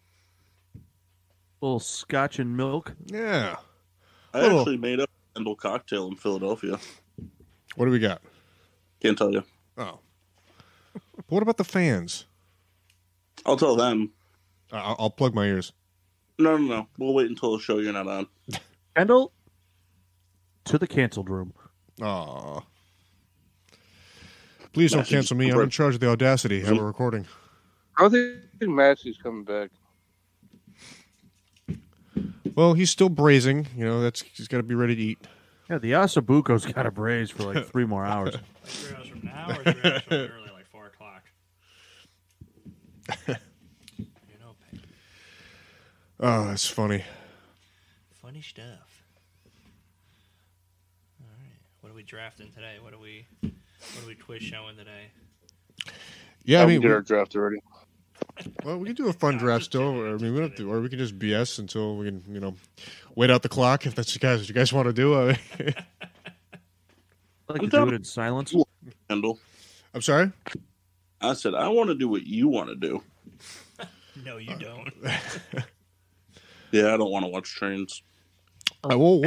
Little scotch and milk. Yeah. I actually made up a Kendall cocktail in Philadelphia. What do we got? Can't tell you. Oh. But what about the fans? I'll tell them. I'll plug my ears. No. We'll wait until the show you're not on. Kendall, to the canceled room. Aw. Please don't Message cancel me. I'm in charge of the Audacity. Have a recording. I think Massey's coming back. Well, he's still braising. You know, he's got to be ready to eat. Yeah, the Asabuco's got to braise for like 3 more hours. Like 3 hours from now or 3 hours from early, like 4 o'clock? You know, Peg. Oh, that's funny. Funny stuff. All right. What are we drafting today? What are we Twitch showing today? Yeah, I mean, get our draft already. well, we can do a fun draft still. I mean, we don't have to, or we can just BS until we can, wait out the clock if that's what you guys want to do. I like to do it in silence. Kendall. I'm sorry. I said I want to do what you want to do. No, you don't. Yeah, I don't want to watch trains. Well,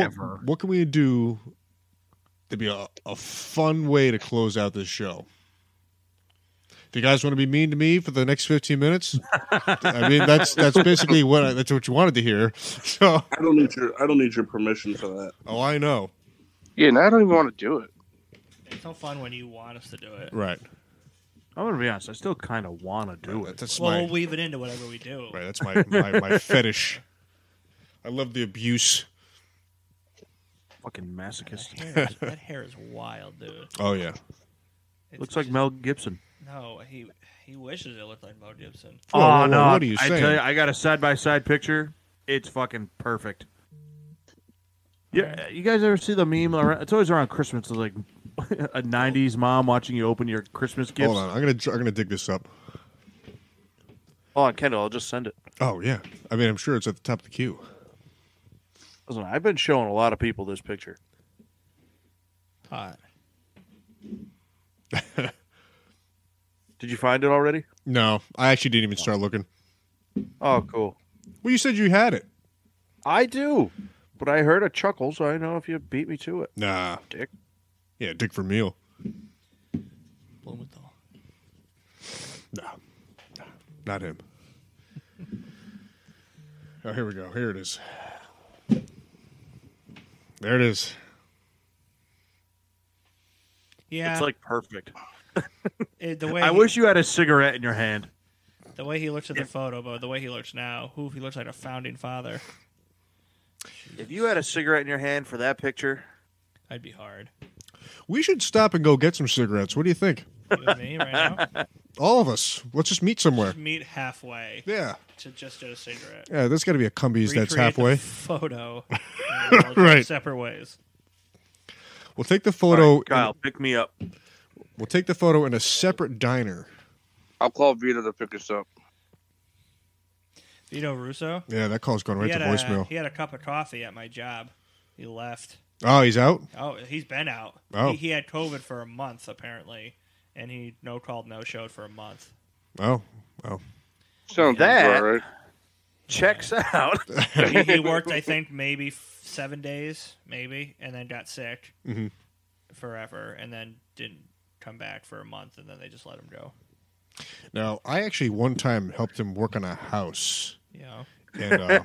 what can we do to be a fun way to close out this show? If you guys want to be mean to me for the next 15 minutes, I mean that's basically that's what you wanted to hear. So I don't need your permission for that. Oh, I know. Yeah, and I don't even want to do it. It's no fun when you want us to do it. Right. I'm going to be honest. I still kind of want to do it. We'll weave it into whatever we do. Right. That's my fetish. I love the abuse. Fucking masochist. That hair is wild, dude. Oh yeah. Looks like Mel Gibson. No, he wishes it looked like Mel Gibson. Oh, no! What are you saying? I tell you, I got a side-by-side picture. It's fucking perfect. Yeah, you guys ever see the meme? It's always around Christmas. It's like a '90s mom watching you open your Christmas gifts. Hold on, I'm gonna dig this up. Hold on, Kendall. I'll just send it. Oh yeah, I mean I'm sure it's at the top of the queue. Listen, I've been showing a lot of people this picture. Hot. Did you find it already? No, I actually didn't even start looking. Oh, cool. Well, you said you had it. I do, but I heard a chuckle, so I know if you beat me to it. Nah, Dick. Yeah, Dick Vermeil. Blumenthal. No, not him. Oh, here we go. Here it is. There it is. Yeah, It's like perfect. the way I wish you had a cigarette in your hand. the way he looks at the photo, but the way he looks now, he looks like a founding father. If you had a cigarette in your hand for that picture, I'd be hard. We should stop and go get some cigarettes. What do you think? You and me right now. All of us. Let's just meet somewhere. Just meet halfway. Yeah. To just get a cigarette. Yeah, there's got to be a Cumbies that's Recreate the halfway. photo. And we'll go Right. Separate ways. We'll take the photo. right, Kyle, pick me up. We'll take the photo in a separate diner. I'll call Vito to pick us up. Vito Russo. Yeah, that call's going right to voicemail. He had a cup of coffee at my job. He left. Oh, he's out? Oh, he's been out. Oh. He had COVID for a month apparently, and he no called, no showed for a month. Oh. Sounds That- right. Checks out. He worked, I think, maybe 7 days, maybe, and then got sick forever, and then didn't come back for a month, and then they just let him go. Now, I actually one time helped him work on a house. Yeah. And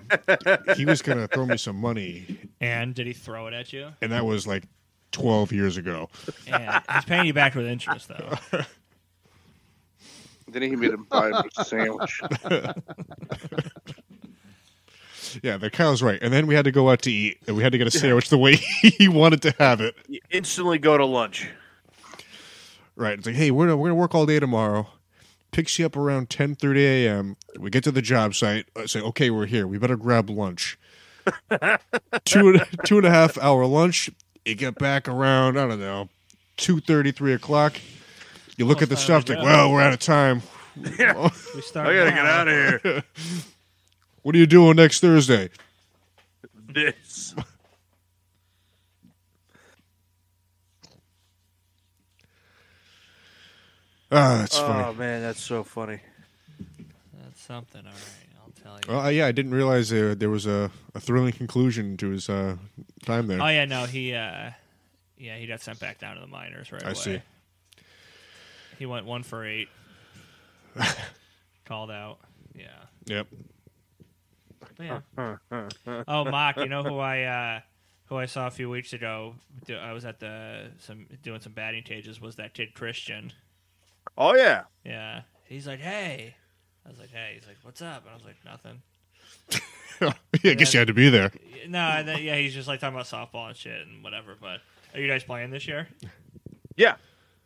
he was going to throw me some money. And did he throw it at you? And that was like 12 years ago. And he's paying you back with interest, though. Then he made him buy him a sandwich. Yeah, that Kyle's right. And then we had to go out to eat, and we had to get a sandwich the way he wanted to have it. You instantly go to lunch. Right. It's like, hey, we're gonna work all day tomorrow. Picks you up around 10:30 a.m. We get to the job site. I say, okay, we're here. We better grab lunch. 2.5 hour lunch. You get back around, I don't know, 2:30, 3 o'clock. You look at the stuff, like, well, we're out of time. Yeah. We start I gotta now. get out of here. What are you doing next Thursday? This. That's Oh funny. man, that's so funny. That's something, all right. I'll tell you. Oh, yeah, I didn't realize there was a thrilling conclusion to his time there. Oh yeah, no, he got sent back down to the minors right away. I see. He went 1 for 8. Called out. Yeah. Yep. But yeah. Oh, Mock, you know who I saw a few weeks ago? I was at doing some batting cages. Was that kid Christian? Oh yeah. Yeah. He's like, hey. I was like, hey. He's like, what's up? And I was like, nothing. Yeah, I guess you had to be there. No, and then, yeah, he's just like talking about softball and shit and whatever. But are you guys playing this year? Yeah.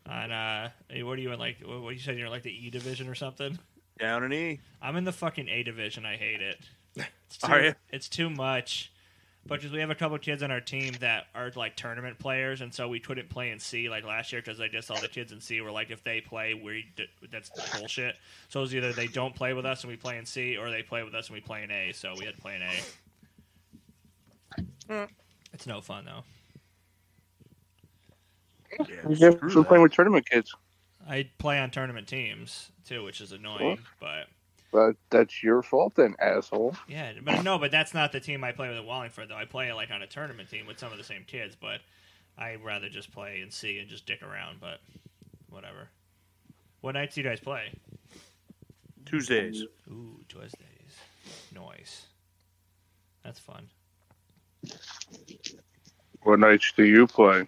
And what are you in, like? What you said you're in, like, the E division or something? Down an E. I'm in the fucking A division. I hate it. Are you? It's too much. But just we have a couple kids on our team that are like tournament players, and so we couldn't play in C like last year because I just all the kids in C were like, if they play, that's bullshit. So it was either they don't play with us and we play in C, or they play with us and we play in A. So we had to play in A. It's no fun though. Yeah, we're playing with tournament kids. I play on tournament teams too, which is annoying, but. But that's your fault then, asshole. Yeah, but no, but that's not the team I play with at Wallingford, though. I play like on a tournament team with some of the same kids, but I'd rather just play and see and just dick around, but whatever. What nights do you guys play? Tuesdays. Ooh, Tuesdays. Nice. That's fun. What nights do you play?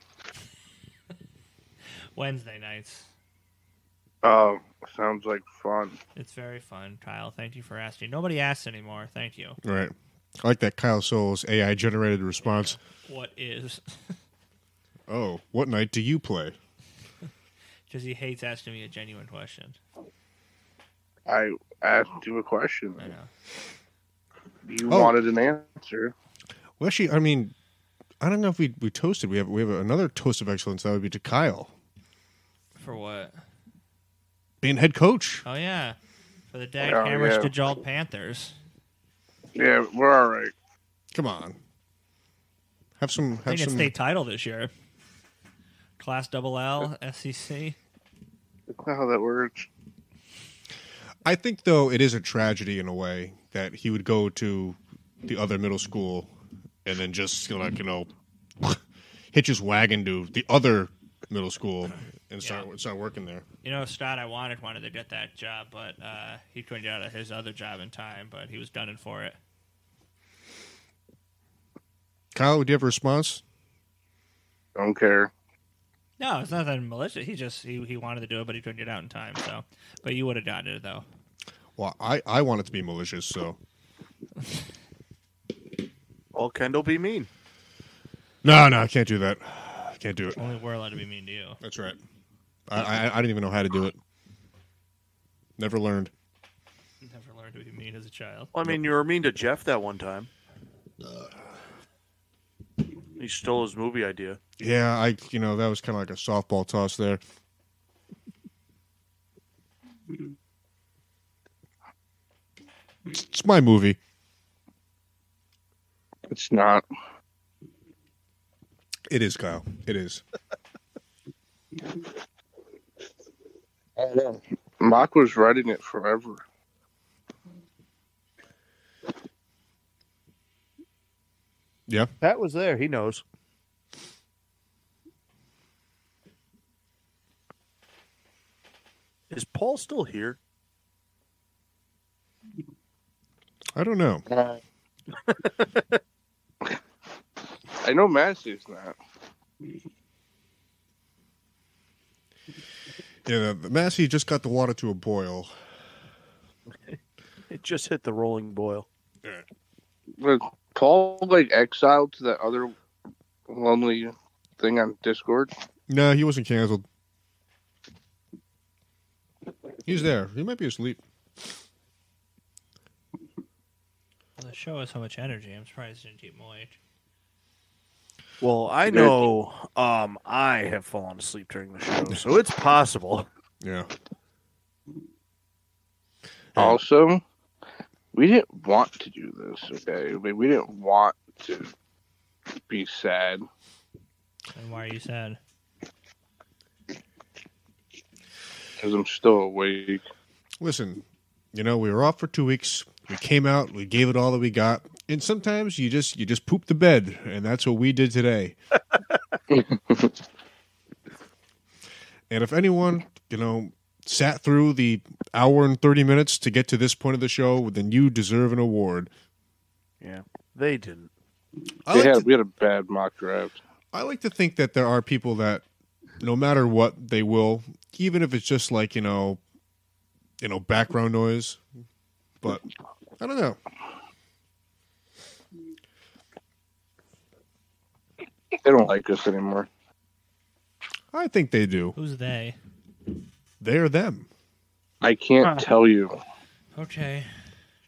Wednesday nights. Oh, sounds like fun. It's very fun, Kyle. Thank you for asking. Nobody asks anymore. Thank you. Right. I like that Kyle Souls AI-generated response. What is? Oh, what night do you play? Because he hates asking me a genuine question. I asked you a question. I know. You wanted an answer. Well, actually, I mean, I don't know if we toasted. We have another toast of excellence. That would be to Kyle. For what? Being head coach. Oh, yeah. For the Hammer Skajald Panthers. Yeah, we're all right. Come on. Have some. I think it's state title this year. Class LL, SEC. That's not how that works. I think, though, it is a tragedy in a way that he would go to the other middle school and then just, like, hitch his wagon to the other middle school and start working there. Scott, I wanted to get that job, but he couldn't get out of his other job in time, but he was gunning for it. Kyle, would you have a response? Don't care. No, it's nothing malicious. He wanted to do it, but he couldn't get out in time. So, but you would have gotten it though. Well, I want it to be malicious, so. Well, Kendall be mean. No, I can't do that. I can't do it. Only we're allowed to be mean to you. That's right. I didn't even know how to do it. Never learned. Never learned to be mean as a child. Well, I mean, you were mean to Jeff that one time. He stole his movie idea. Yeah, that was kind of like a softball toss there. It's my movie. It's not. It is, Kyle. It is. I know. Mock was writing it forever. Yeah. Pat was there. He knows. Is Paul still here? I don't know. I know Massey's not. Yeah, the Massey just got the water to a boil. It just hit the rolling boil. Was Paul exiled to that other lonely thing on Discord? No, he wasn't canceled. He's there. He might be asleep. The show has so much energy. I'm surprised it didn't keep awake. Well, I know I have fallen asleep during the show, so it's possible. Yeah. Also, we didn't want to do this, okay? We didn't want to be sad. And why are you sad? Because I'm still awake. Listen, we were off for 2 weeks. We came out. We gave it all that we got. And sometimes you just poop the bed, and that's what we did today. And if anyone, sat through the hour and 30 minutes to get to this point of the show, then you deserve an award. Yeah, they didn't. We had a bad mock draft. I like to think that there are people that no matter what, they will, even if it's just like background noise. But I don't know. They don't like us anymore. I think they do. Who's they? They're them. I can't tell you. Okay,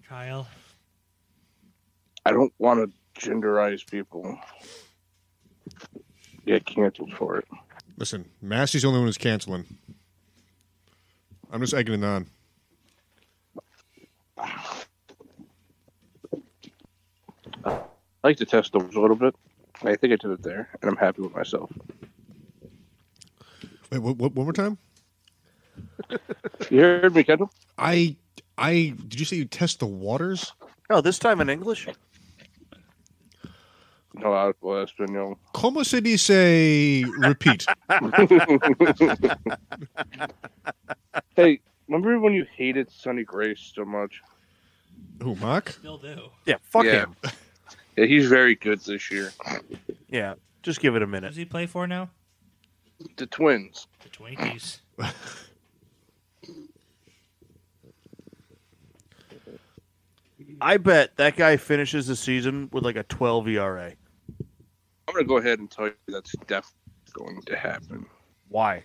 Kyle. I don't want to genderize people. Get canceled for it. Listen, Massey's the only one who's canceling. I'm just egging it on. I like to test those a little bit. I think I did it there, and I'm happy with myself. Wait, one more time? You heard me, Kendall? Did you say you test the waters? Oh, this time in English? No, hablo español. Como se dice repeat? Hey, remember when you hated Sonny Grace so much? Who, Mark? Still do. Yeah, fuck Yeah. him. Yeah, he's very good this year. Yeah, just give it a Who minute. does he play for now? The Twins. The Twinkies. I bet that guy finishes the season with like a 12 ERA. I'm going to go ahead and tell you that's definitely going to happen. Why?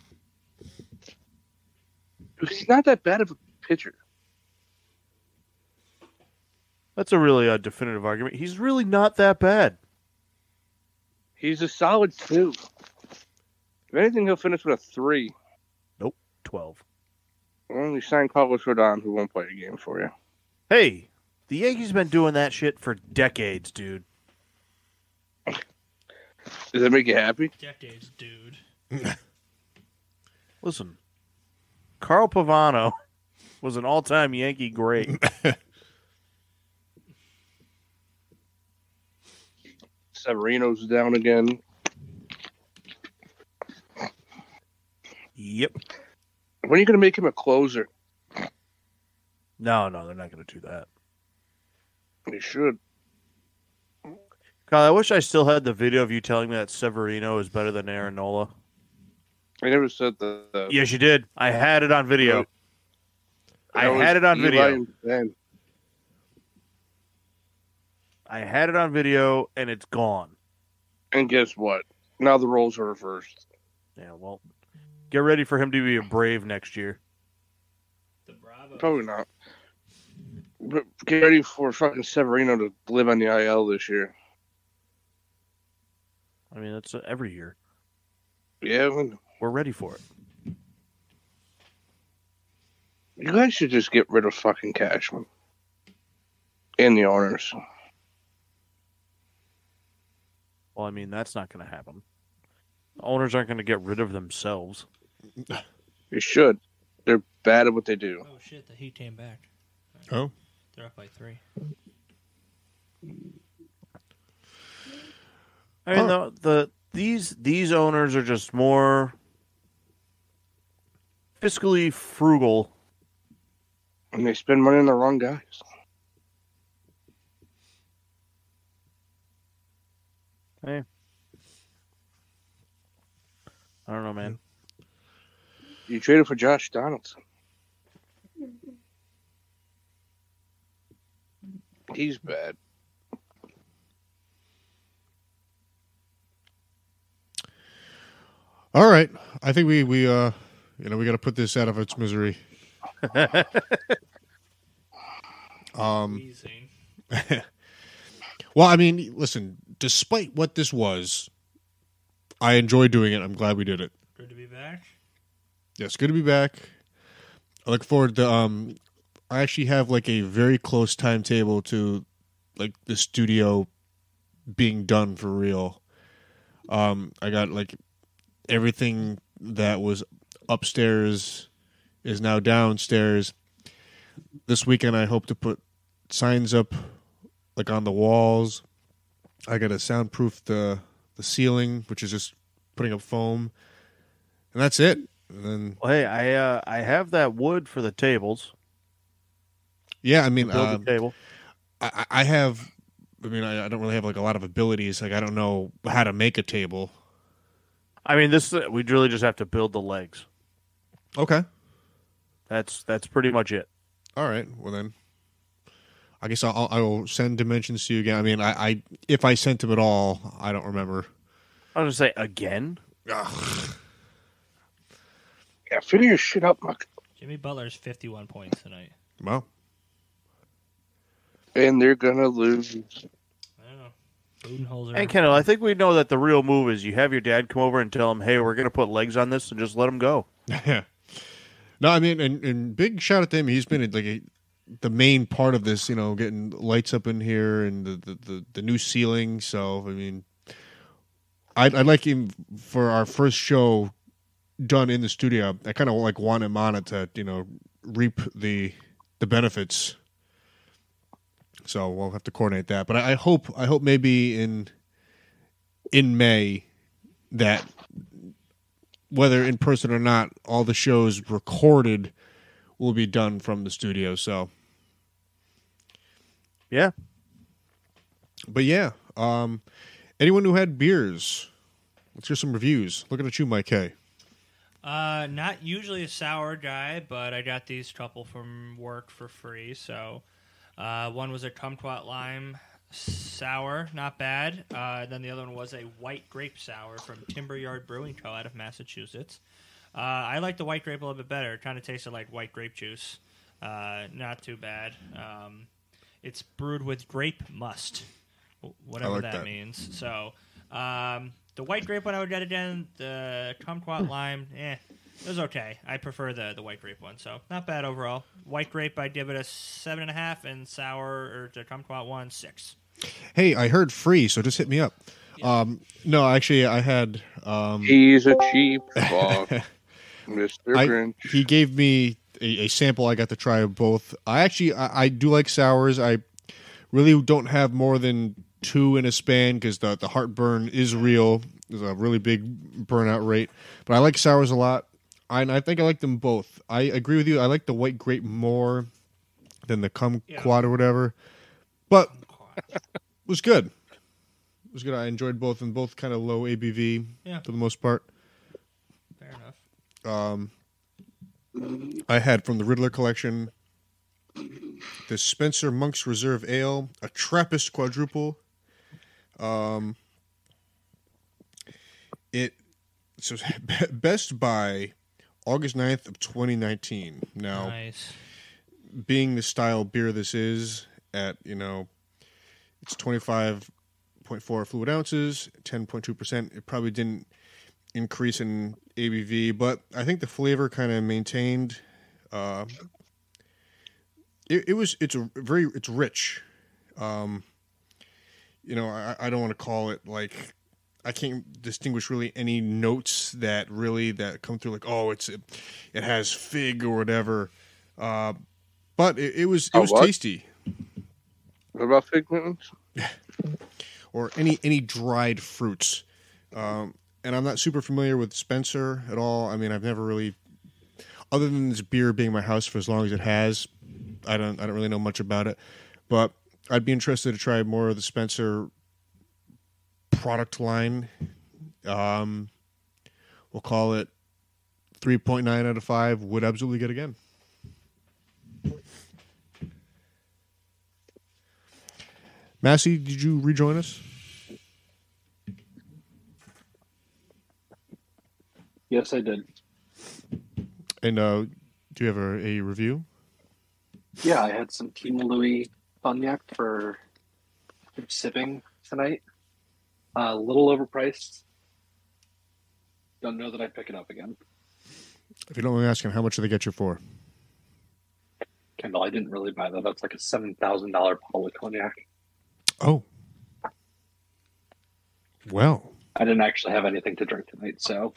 He's not that bad of a pitcher. That's a really definitive argument. He's really not that bad. He's a solid 2. If anything, he'll finish with a 3. 12. Well, you signed Carlos Rodon, who won't play a game for you. Hey, the Yankees been doing that shit for decades, dude. Does that make you happy? Decades, dude. Listen, Carl Pavano was an all-time Yankee great. Severino's down again. Yep. When are you going to make him a closer? No, they're not going to do that. They should. Kyle, I wish I still had the video of you telling me that Severino is better than Aaron Nola. I never said that. Yes, you did. I had it on video. I had it on video. I had it on video, and it's gone. And guess what? Now the roles are reversed. Yeah, well, get ready for him to be a Brave next year. The Bravo. Probably not. But get ready for fucking Severino to live on the IL this year. I mean, that's every year. Yeah, We're ready for it. you guys should just get rid of fucking Cashman. And the owners. Well, I mean, that's not going to happen. The owners aren't going to get rid of themselves. You should. They're bad at what they do. Oh shit! The Heat came back. Oh. They're up by 3. I mean, these owners are just more fiscally frugal. And they spend money on the wrong guys. Hey, I don't know, man. You traded for Josh Donaldson. He's bad. All right. I think we got to put this out of its misery. Amazing. Well, I mean, listen, despite what this was, I enjoyed doing it. I'm glad we did it. Good to be back. Yes, good to be back. I look forward to I actually have like a very close timetable to like the studio being done for real. I got like everything that was upstairs is now downstairs. This weekend I hope to put signs up like on the walls. I got to soundproof the ceiling, which is just putting up foam. And that's it. And then Well, hey, I have that wood for the tables. yeah, I mean Build a table. I have I mean I don't really have like a lot of abilities. Like I don't know how to make a table. I mean, we really just have to build the legs. Okay. That's pretty much it. All right. Well then, I guess I will send dimensions to you again. I mean, I if I sent them at all, I don't remember. I was gonna say again. Ugh. Yeah, figure your shit up, Muck. Jimmy Butler's 51 points tonight. Well, And they're gonna lose. I don't know. Budenholzer. And Kendall, I think we know that the real move is you have your dad come over and tell him, "Hey, we're gonna put legs on this," and just let him go. yeah. No, I mean, and big shout out to him. He's been the main part of this. You know, getting lights up in here and the new ceiling. So I mean, I'd like him for our first show done in the studio. I kind of want him on it to reap the benefits. So we'll have to coordinate that. But I hope maybe in May that whether in person or not, all the shows recorded will be done from the studio. So yeah. But yeah, anyone who had beers, let's hear some reviews. Looking at you, Mike K. Not usually a sour guy, but I got these couple from work for free. So, one was a kumquat lime sour, not bad. Then the other one was a white grape sour from Timber Yard Brewing Co. out of Massachusetts. I like the white grape a little bit better. It kind of tasted like white grape juice. Not too bad. It's brewed with grape must, whatever that means. So, the white grape one I would get again. The kumquat lime, it was okay. I prefer the white grape one, so not bad overall. White grape, I'd give it a 7.5, and sour or the kumquat one 6. Hey, I heard free, so just hit me up. Yeah. No, actually, I had. He's a cheap fuck, Mr. Grinch. He gave me a sample. I got to try both. I do like sours. I really don't have more than 2 in a span because the heartburn is real. There's a really big burnout rate. But I like sours a lot. I think I like them both. I agree with you. I like the white grape more than the kumquat or whatever. But it was good. It was good. I enjoyed both, and both kind of low ABV for the most part. Fair enough. I had from the Riddler collection the Spencer Monk's Reserve Ale, a Trappist quadruple. It says best by August 9th of 2019. Now, Nice. being the style beer this is at, it's 25.4 fluid ounces, 10.2%. It probably didn't increase in ABV, but I think the flavor kind of maintained. It's rich. I don't want to call it like, I can't distinguish really any notes that come through like, it has fig or whatever. But it was tasty. What about fig Newtons? Or any dried fruits. And I'm not super familiar with Spencer at all. I mean, I've never really, other than this beer being my house for as long as it has, I don't really know much about it. But I'd be interested to try more of the Spencer product line. We'll call it 3.9 out of 5. Would absolutely get again. Massey, did you rejoin us? Yes, I did. And do you have a review? Yeah, I had some King Louis cognac for sipping tonight. A little overpriced. Don't know that I'd pick it up again. If you don't mind me asking, how much do they get you for? Kendall, I didn't really buy that. That's like a $7,000 bottle of cognac. Oh. Well. I didn't actually have anything to drink tonight, so.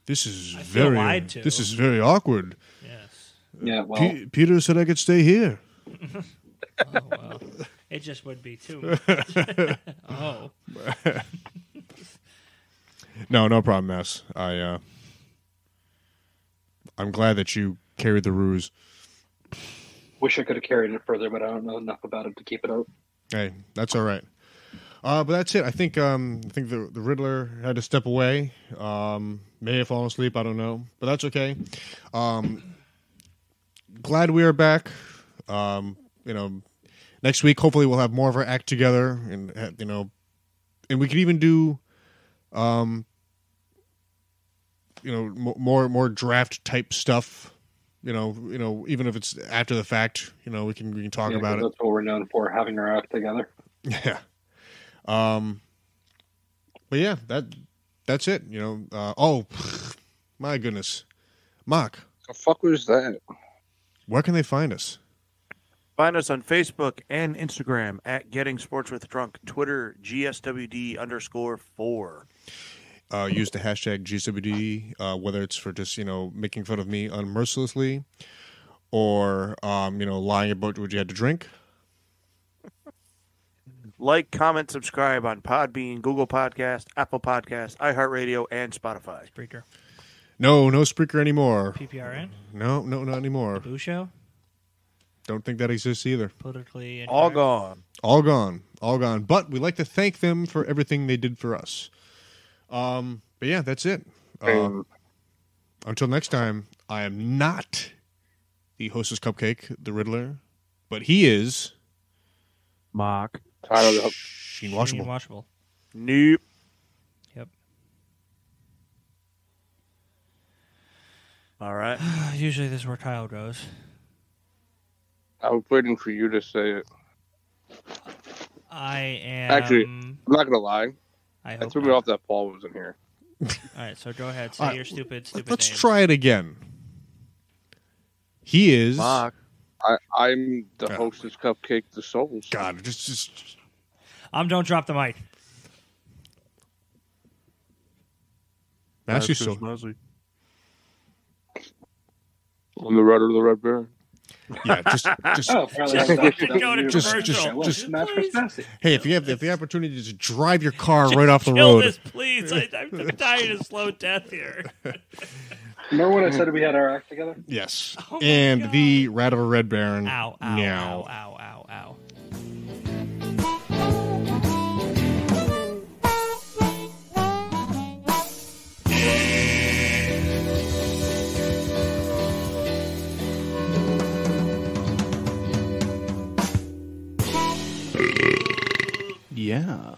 This is I feel lied to. This is very awkward. Yes. Yeah, well. Peter said I could stay here. Oh, well. It just would be too. Oh. No problem, Mass. I'm glad that you carried the ruse. Wish I could have carried it further, but I don't know enough about it to keep it out. Hey, that's all right. But that's it. I think the Riddler had to step away. May have fallen asleep. I don't know, but that's okay. Glad we are back. Next week hopefully we'll have more of our act together, and and we could even do, more draft type stuff. Even if it's after the fact, we can talk about it. That's what we're known for, having our act together. Yeah. But yeah, that's it. Oh my goodness, Mark, The fuck was that? where can they find us? Find us on Facebook and Instagram at Getting Sports with Drunk, Twitter GSWD_4. Use the hashtag GSWD, whether it's for just making fun of me unmercilessly, or lying about what you had to drink. Like, comment, subscribe on Podbean, Google Podcast, Apple Podcast, iHeartRadio, and Spotify. Spreaker. No Spreaker anymore. PPRN. No, not anymore. Boo Show. Don't think that exists either. Politically incorrect. All gone. All gone. But we'd like to thank them for everything they did for us. But yeah, that's it. Until next time, I am not the hostess cupcake, the Riddler, but he is Mark. Sheen Washable. Washable. Nope. Yep. All right. Usually this is where Kyle goes. I was waiting for you to say it. I am. Actually, I'm not gonna lie. I That hope threw me not. off that Paul wasn't here. All right, so go ahead. Say All right, your stupid Let's name. try it again. He is Mark. I'm the Oh. hostess cupcake, the souls. God. Just Don't drop the mic. Matthew. So I'm the Rudder of the Red Baron. yeah, just Oh, apparently Just that was fucking go to Just- commercial. just- Smash Chris Massey. hey, if you have the opportunity to drive your car Just right off the kill road, this, please. I'm dying a slow death here. Remember when I said we had our act together? yes, Oh my and God. the Rat of a Red Baron. Ow, ow, Meow. ow, ow, ow, ow. Yeah.